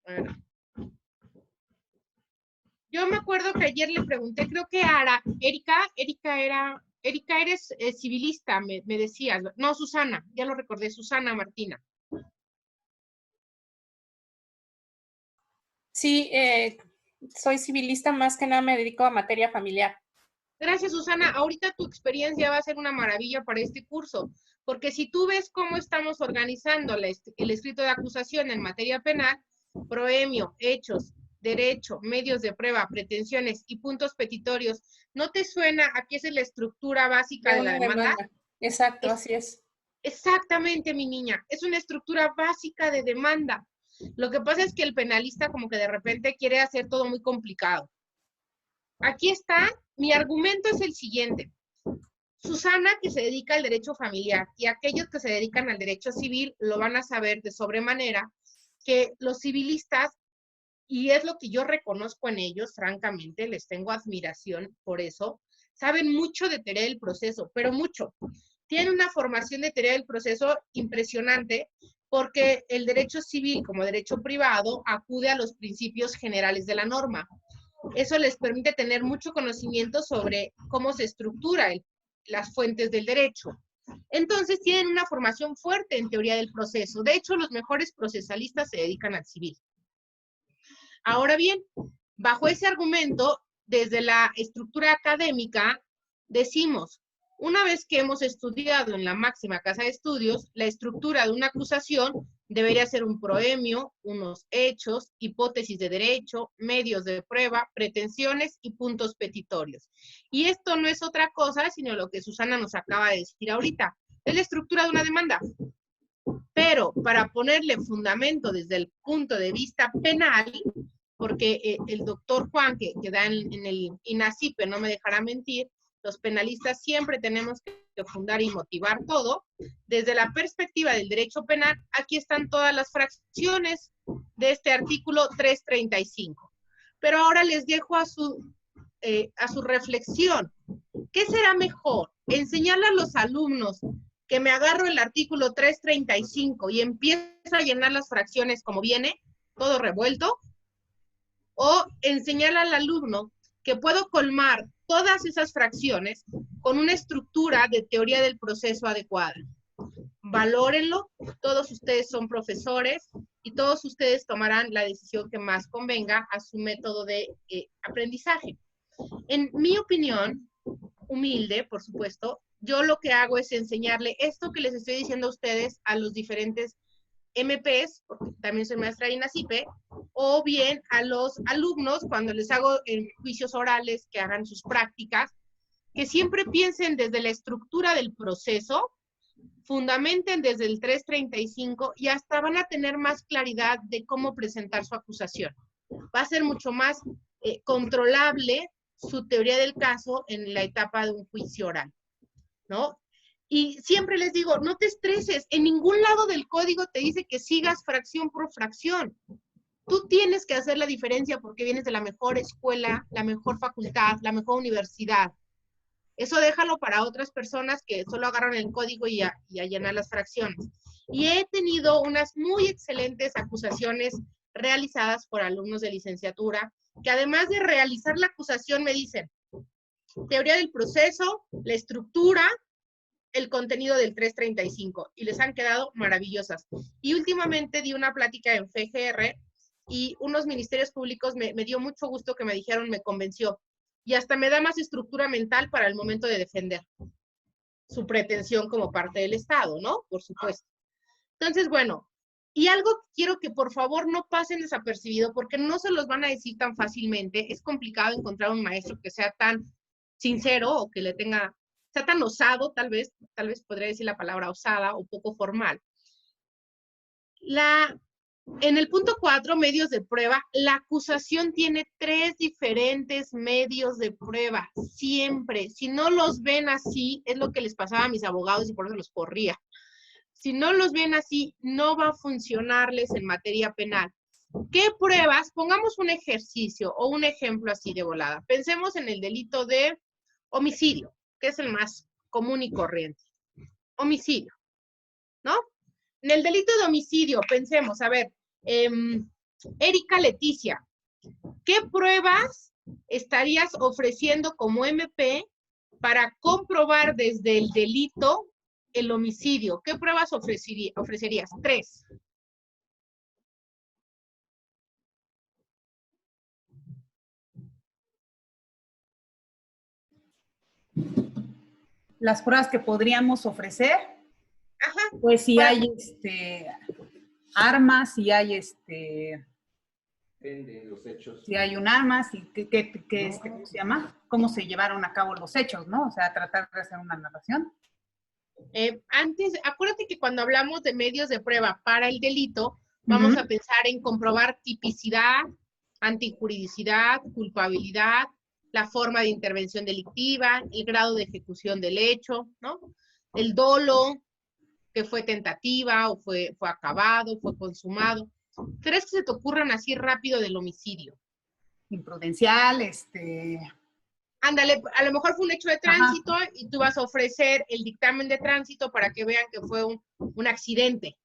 Bueno. Yo me acuerdo que ayer le pregunté, creo que a Erika eres civilista, me decías. No, Susana, ya lo recordé, Susana Martina. Sí, soy civilista, más que nada me dedico a materia familiar. Gracias, Susana. Ahorita tu experiencia va a ser una maravilla para este curso, porque si tú ves cómo estamos organizando el escrito de acusación en materia penal, proemio, hechos, derecho, medios de prueba, pretensiones y puntos petitorios, ¿no te suena a qué es la estructura básica de la demanda? Exacto, así es. Exactamente, mi niña. Es una estructura básica de demanda. Lo que pasa es que el penalista como que de repente quiere hacer todo muy complicado. Aquí está, mi argumento es el siguiente. Susana, que se dedica al derecho familiar, y aquellos que se dedican al derecho civil lo van a saber de sobremanera, que los civilistas, y es lo que yo reconozco en ellos, francamente, les tengo admiración por eso, saben mucho de teoría del proceso, pero mucho. Tienen una formación de teoría del proceso impresionante, porque el derecho civil, como derecho privado, acude a los principios generales de la norma. Eso les permite tener mucho conocimiento sobre cómo se estructura las fuentes del derecho. Entonces, tienen una formación fuerte en teoría del proceso. De hecho, los mejores procesalistas se dedican al civil. Ahora bien, bajo ese argumento, desde la estructura académica, decimos, una vez que hemos estudiado en la máxima casa de estudios, la estructura de una acusación debería ser un proemio, unos hechos, hipótesis de derecho, medios de prueba, pretensiones y puntos petitorios. Y esto no es otra cosa, sino lo que Susana nos acaba de decir ahorita, es la estructura de una demanda. Pero para ponerle fundamento desde el punto de vista penal, porque el doctor Juan, que da en el INACIPE, no me dejará mentir, los penalistas siempre tenemos que fundar y motivar todo. Desde la perspectiva del derecho penal, aquí están todas las fracciones de este artículo 335. Pero ahora les dejo a su reflexión. ¿Qué será mejor? ¿Enseñarle a los alumnos que me agarro el artículo 335 y empiezo a llenar las fracciones como viene, todo revuelto? ¿O enseñarle al alumno que puedo colmar todas esas fracciones con una estructura de teoría del proceso adecuada? Valórenlo, todos ustedes son profesores y todos ustedes tomarán la decisión que más convenga a su método de aprendizaje. En mi opinión, humilde, por supuesto, yo lo que hago es enseñarle esto que les estoy diciendo a ustedes a los diferentes MPs, porque también soy maestra de INACIPE, o bien a los alumnos cuando les hago juicios orales, que hagan sus prácticas, que siempre piensen desde la estructura del proceso, fundamenten desde el 335 y hasta van a tener más claridad de cómo presentar su acusación. Va a ser mucho más controlable su teoría del caso en la etapa de un juicio oral, ¿no? Y siempre les digo, no te estreses, en ningún lado del código te dice que sigas fracción por fracción. Tú tienes que hacer la diferencia porque vienes de la mejor escuela, la mejor facultad, la mejor universidad. Eso déjalo para otras personas que solo agarran el código y a llenar las fracciones. Y he tenido unas muy excelentes acusaciones realizadas por alumnos de licenciatura, que además de realizar la acusación me dicen teoría del proceso, la estructura, el contenido del 335, y les han quedado maravillosas. Y últimamente di una plática en FGR y unos ministerios públicos me dio mucho gusto que me dijeron, me convenció, y hasta me da más estructura mental para el momento de defender su pretensión como parte del Estado, ¿no? Por supuesto. Entonces, bueno, y algo que quiero que por favor no pasen desapercibido, porque no se los van a decir tan fácilmente. Es complicado encontrar un maestro que sea tan sincero o que le tenga, sea tan osado, tal vez podría decir la palabra osada o poco formal. En el punto 4, medios de prueba, la acusación tiene 3 diferentes medios de prueba, siempre. Si no los ven así, es lo que les pasaba a mis abogados y por eso los corría. Si no los ven así, no va a funcionarles en materia penal. ¿Qué pruebas? Pongamos un ejercicio o un ejemplo así de volada. Pensemos en el delito de homicidio, que es el más común y corriente. Homicidio, ¿no? En el delito de homicidio, pensemos, a ver, Erika Leticia, ¿qué pruebas estarías ofreciendo como MP para comprobar desde el delito el homicidio? ¿Qué pruebas ofrecerías? 3. Las pruebas que podríamos ofrecer, pues si hay armas, si hay los hechos. Si hay un arma, ¿cómo se llama? ¿Cómo se llevaron a cabo los hechos, no? O sea, tratar de hacer una narración. Antes, acuérdate que cuando hablamos de medios de prueba para el delito, vamos a pensar en comprobar tipicidad, antijuridicidad, culpabilidad, la forma de intervención delictiva, el grado de ejecución del hecho, ¿no? El dolo, que fue tentativa o fue acabado, fue consumado. ¿Crees que se te ocurran así rápido del homicidio? Imprudencial, Ándale, a lo mejor fue un hecho de tránsito y tú vas a ofrecer el dictamen de tránsito para que vean que fue un accidente.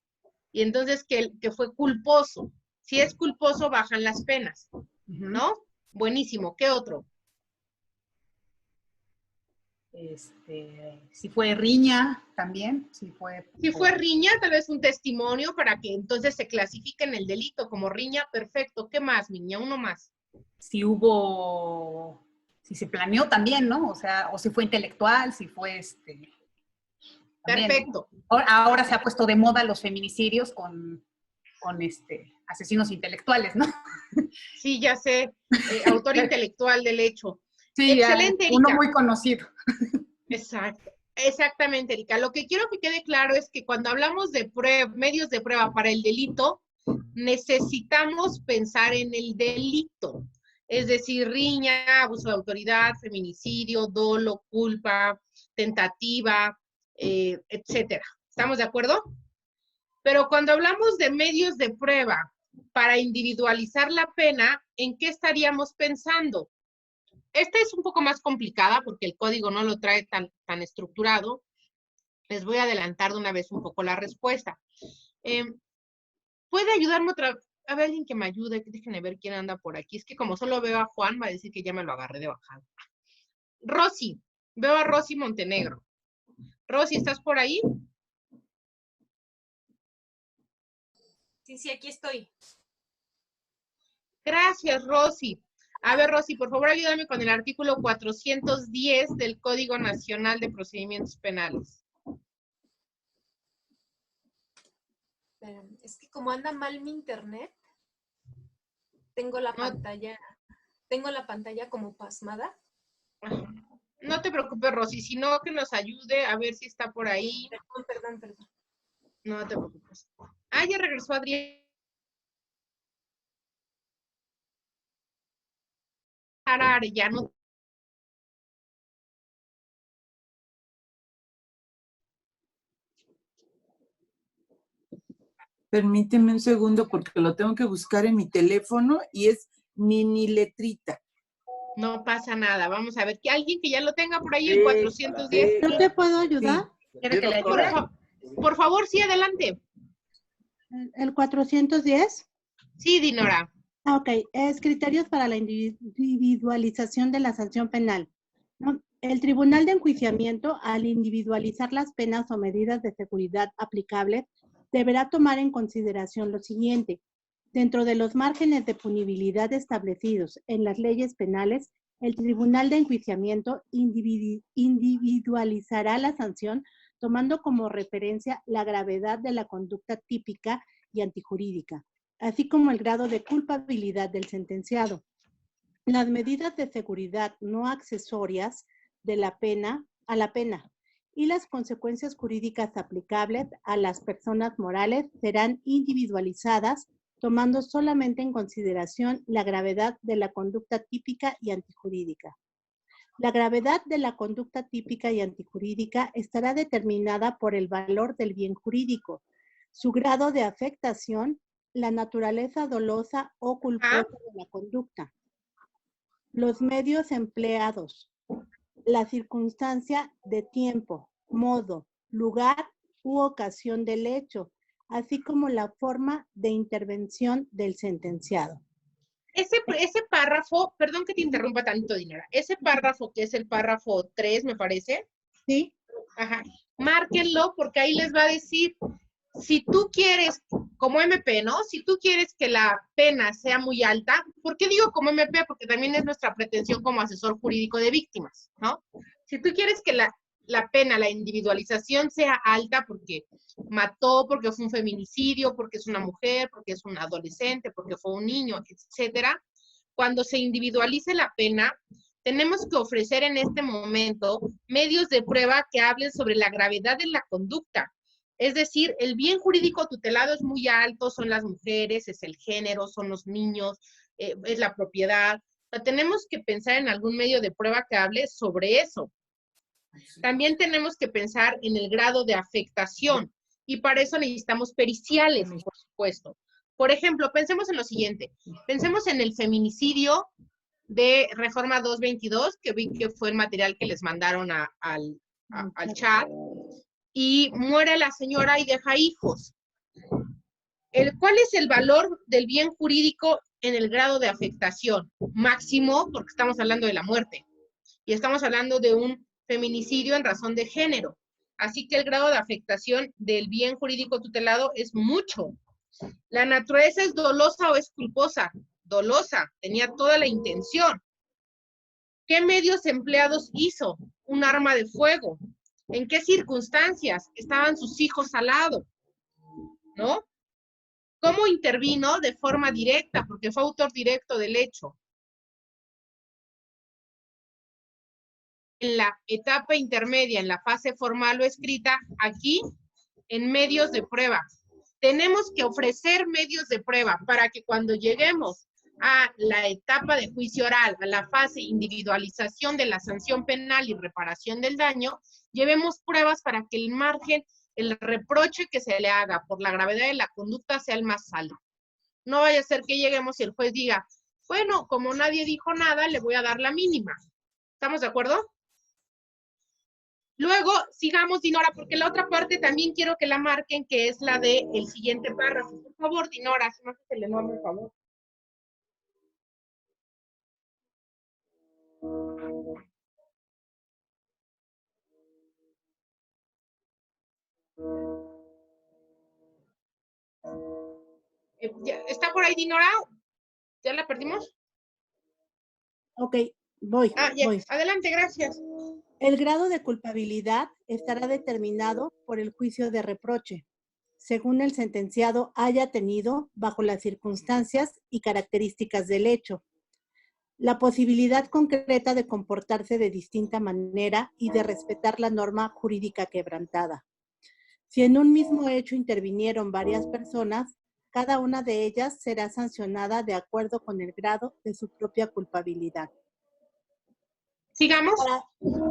Y entonces que fue culposo. Si es culposo, bajan las penas, ¿no? Buenísimo. ¿Qué otro? Si fue riña también, si fue riña, tal vez un testimonio para que entonces se clasifique en el delito como riña, perfecto. ¿Qué más, niña? Uno más. Si se planeó también, ¿no? O sea, o si fue intelectual, si fue también, perfecto. ¿no? Ahora se ha puesto de moda los feminicidios con asesinos intelectuales, ¿no? Sí, ya sé, autor intelectual del hecho. Sí, excelente, Erika. Uno muy conocido. Exacto, exactamente, Erika. Lo que quiero que quede claro es que cuando hablamos de medios de prueba para el delito, necesitamos pensar en el delito. Es decir, riña, abuso de autoridad, feminicidio, dolo, culpa, tentativa, etcétera. ¿Estamos de acuerdo? Pero cuando hablamos de medios de prueba para individualizar la pena, ¿en qué estaríamos pensando? Esta es un poco más complicada porque el código no lo trae tan estructurado. Les voy a adelantar de una vez un poco la respuesta. ¿Puede ayudarme otra? A ver, alguien que me ayude. Déjenme ver quién anda por aquí. Es que como solo veo a Juan, va a decir que ya me lo agarré de bajada. Rosy. Veo a Rosy Montenegro. Rosy, ¿estás por ahí? Sí, aquí estoy. Gracias, Rosy. A ver, Rosy, por favor, ayúdame con el artículo 410 del Código Nacional de Procedimientos Penales. Es que como anda mal mi internet, tengo la pantalla como pasmada. No te preocupes, Rosy, sino que nos ayude a ver si está por ahí. Perdón. No te preocupes. Ah, ya regresó Adrián. Arellano. Permíteme un segundo porque lo tengo que buscar en mi teléfono y es mini letrita. No pasa nada. Vamos a ver que alguien que ya lo tenga por ahí, el 410. ¿Yo te puedo ayudar? ¿Quiere que le ayude? Por favor, sí, adelante. ¿El 410? Sí, Dinora. Ok, es criterios para la individualización de la sanción penal, ¿no? El Tribunal de Enjuiciamiento, al individualizar las penas o medidas de seguridad aplicables, deberá tomar en consideración lo siguiente. Dentro de los márgenes de punibilidad establecidos en las leyes penales, el Tribunal de Enjuiciamiento individualizará la sanción tomando como referencia la gravedad de la conducta típica y antijurídica, así como el grado de culpabilidad del sentenciado. Las medidas de seguridad no accesorias de la pena y las consecuencias jurídicas aplicables a las personas morales serán individualizadas, tomando solamente en consideración la gravedad de la conducta típica y antijurídica. La gravedad de la conducta típica y antijurídica estará determinada por el valor del bien jurídico, su grado de afectación, la naturaleza dolosa o culposa de la conducta, los medios empleados, la circunstancia de tiempo, modo, lugar u ocasión del hecho, así como la forma de intervención del sentenciado. Ese párrafo, perdón que te interrumpa tanto, Dinora, ese párrafo que es el párrafo 3, me parece. Sí. Ajá. Márquenlo porque ahí les va a decir, si tú quieres, como MP, ¿no? Si tú quieres que la pena sea muy alta, ¿por qué digo como MP? Porque también es nuestra pretensión como asesor jurídico de víctimas, ¿no? Si tú quieres que la pena, la individualización sea alta porque mató, porque fue un feminicidio, porque es una mujer, porque es un adolescente, porque fue un niño, etcétera, cuando se individualice la pena, tenemos que ofrecer en este momento medios de prueba que hablen sobre la gravedad de la conducta. Es decir, el bien jurídico tutelado es muy alto, son las mujeres, es el género, son los niños, es la propiedad. O sea, tenemos que pensar en algún medio de prueba que hable sobre eso. También tenemos que pensar en el grado de afectación y para eso necesitamos periciales, por supuesto. Por ejemplo, pensemos en lo siguiente. Pensemos en el feminicidio de Reforma 222, que vi que fue el material que les mandaron al chat, y muere la señora y deja hijos. ¿Cuál es el valor del bien jurídico en el grado de afectación? Máximo, porque estamos hablando de la muerte. Y estamos hablando de un feminicidio en razón de género. Así que el grado de afectación del bien jurídico tutelado es mucho. ¿La naturaleza es dolosa o es culposa? Dolosa, tenía toda la intención. ¿Qué medios empleados hizo? Un arma de fuego. ¿En qué circunstancias? Estaban sus hijos al lado, ¿no? ¿Cómo intervino? De forma directa, porque fue autor directo del hecho. En la etapa intermedia, en la fase formal o escrita, aquí, en medios de prueba. Tenemos que ofrecer medios de prueba para que cuando lleguemos a la etapa de juicio oral, a la fase individualización de la sanción penal y reparación del daño, llevemos pruebas para que el margen, el reproche que se le haga por la gravedad de la conducta sea el más alto. No vaya a ser que lleguemos y el juez diga, bueno, como nadie dijo nada, le voy a dar la mínima. ¿Estamos de acuerdo? Luego, sigamos, Dinora, porque la otra parte también quiero que la marquen, que es la del siguiente párrafo. Por favor, Dinora, si no se le nombra, por favor. ¿Está por ahí, Dinora? ¿Ya la perdimos? Ok, voy. Adelante, gracias. El grado de culpabilidad estará determinado por el juicio de reproche, según el sentenciado haya tenido bajo las circunstancias y características del hecho, la posibilidad concreta de comportarse de distinta manera y de respetar la norma jurídica quebrantada. Si en un mismo hecho intervinieron varias personas, cada una de ellas será sancionada de acuerdo con el grado de su propia culpabilidad. Sigamos.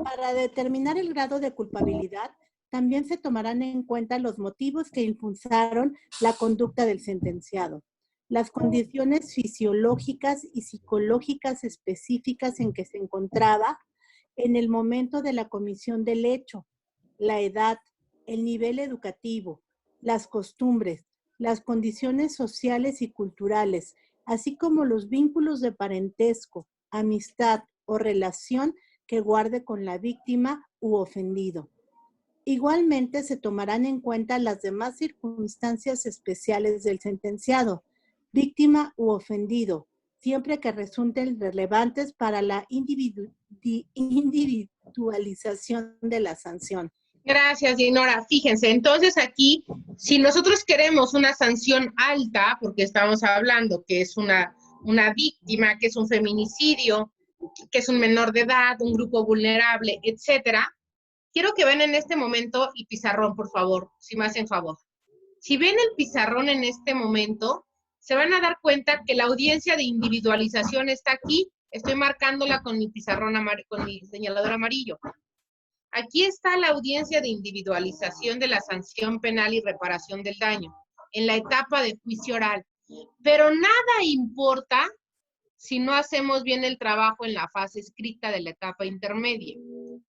Para determinar el grado de culpabilidad, también se tomarán en cuenta los motivos que impulsaron la conducta del sentenciado, las condiciones fisiológicas y psicológicas específicas en que se encontraba en el momento de la comisión del hecho, la edad, el nivel educativo, las costumbres, las condiciones sociales y culturales, así como los vínculos de parentesco, amistad o relación que guarde con la víctima u ofendido. Igualmente se tomarán en cuenta las demás circunstancias especiales del sentenciado, víctima u ofendido, siempre que resulten relevantes para la individualización de la sanción. Gracias, Dinora. Fíjense, entonces aquí, si nosotros queremos una sanción alta, porque estamos hablando que es una víctima, que es un feminicidio, que es un menor de edad, un grupo vulnerable, etcétera, quiero que vean en este momento el pizarrón, por favor, si me hacen favor. Si ven el pizarrón en este momento, se van a dar cuenta que la audiencia de individualización está aquí. Estoy marcándola con mi pizarrón con mi señalador amarillo. Aquí está la audiencia de individualización de la sanción penal y reparación del daño, en la etapa de juicio oral. Pero nada importa si no hacemos bien el trabajo en la fase escrita de la etapa intermedia.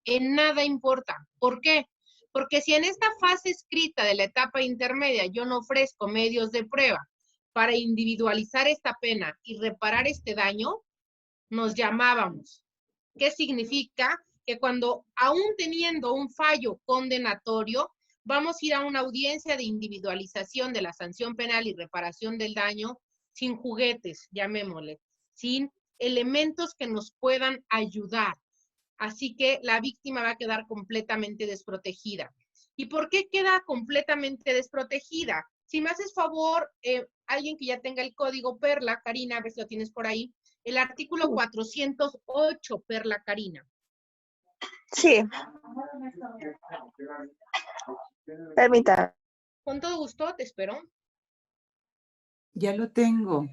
En nada importa. ¿Por qué? Porque si en esta fase escrita de la etapa intermedia yo no ofrezco medios de prueba para individualizar esta pena y reparar este daño, nos llamábamos. ¿Qué significa? Que cuando, aún teniendo un fallo condenatorio, vamos a ir a una audiencia de individualización de la sanción penal y reparación del daño sin juguetes, llamémosle, sin elementos que nos puedan ayudar. Así que la víctima va a quedar completamente desprotegida. ¿Y por qué queda completamente desprotegida? Si me haces favor, alguien que ya tenga el código Perla, Karina, a ver si lo tienes por ahí, el artículo 408, Perla, Karina. Sí. Permítame. Con todo gusto, te espero. Ya lo tengo.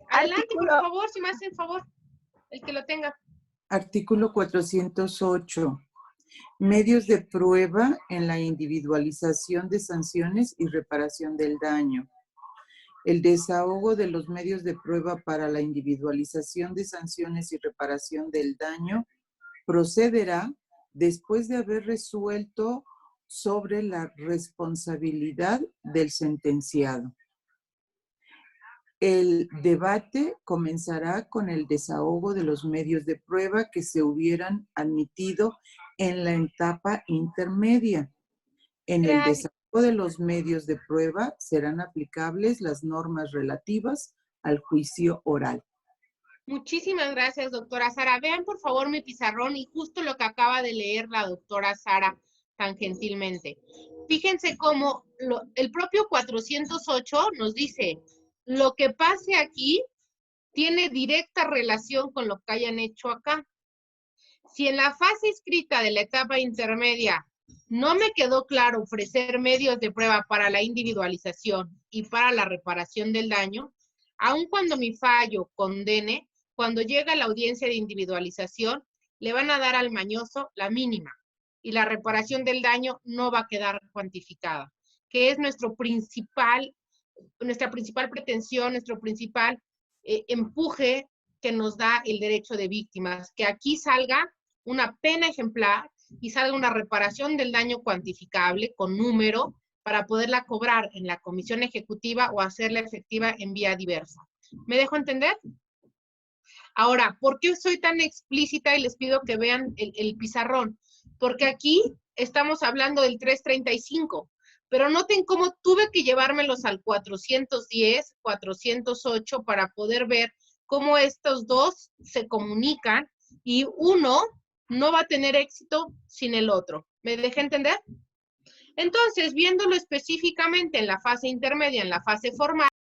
Adelante, por favor, si me hacen favor, el que lo tenga. Artículo 408. Medios de prueba en la individualización de sanciones y reparación del daño. El desahogo de los medios de prueba para la individualización de sanciones y reparación del daño procederá después de haber resuelto sobre la responsabilidad del sentenciado. El debate comenzará con el desahogo de los medios de prueba que se hubieran admitido en la etapa intermedia. En el desahogo de los medios de prueba serán aplicables las normas relativas al juicio oral. Muchísimas gracias, doctora Sara. Vean, por favor, mi pizarrón y justo lo que acaba de leer la doctora Sara tan gentilmente. Fíjense cómo el propio 408 nos dice, lo que pase aquí tiene directa relación con lo que hayan hecho acá. Si en la fase escrita de la etapa intermedia no me quedó claro ofrecer medios de prueba para la individualización y para la reparación del daño, aun cuando mi fallo condene, cuando llega la audiencia de individualización, le van a dar al mañoso la mínima y la reparación del daño no va a quedar cuantificada, que es nuestra principal pretensión, nuestro principal empuje que nos da el derecho de víctimas, que aquí salga una pena ejemplar y salga una reparación del daño cuantificable con número para poderla cobrar en la comisión ejecutiva o hacerla efectiva en vía diversa. ¿Me dejo entender? Ahora, ¿por qué soy tan explícita y les pido que vean el pizarrón? Porque aquí estamos hablando del 335, pero noten cómo tuve que llevármelos al 410, 408 para poder ver cómo estos dos se comunican y uno no va a tener éxito sin el otro. ¿Me dejé entender? Entonces, viéndolo específicamente en la fase intermedia, en la fase formal,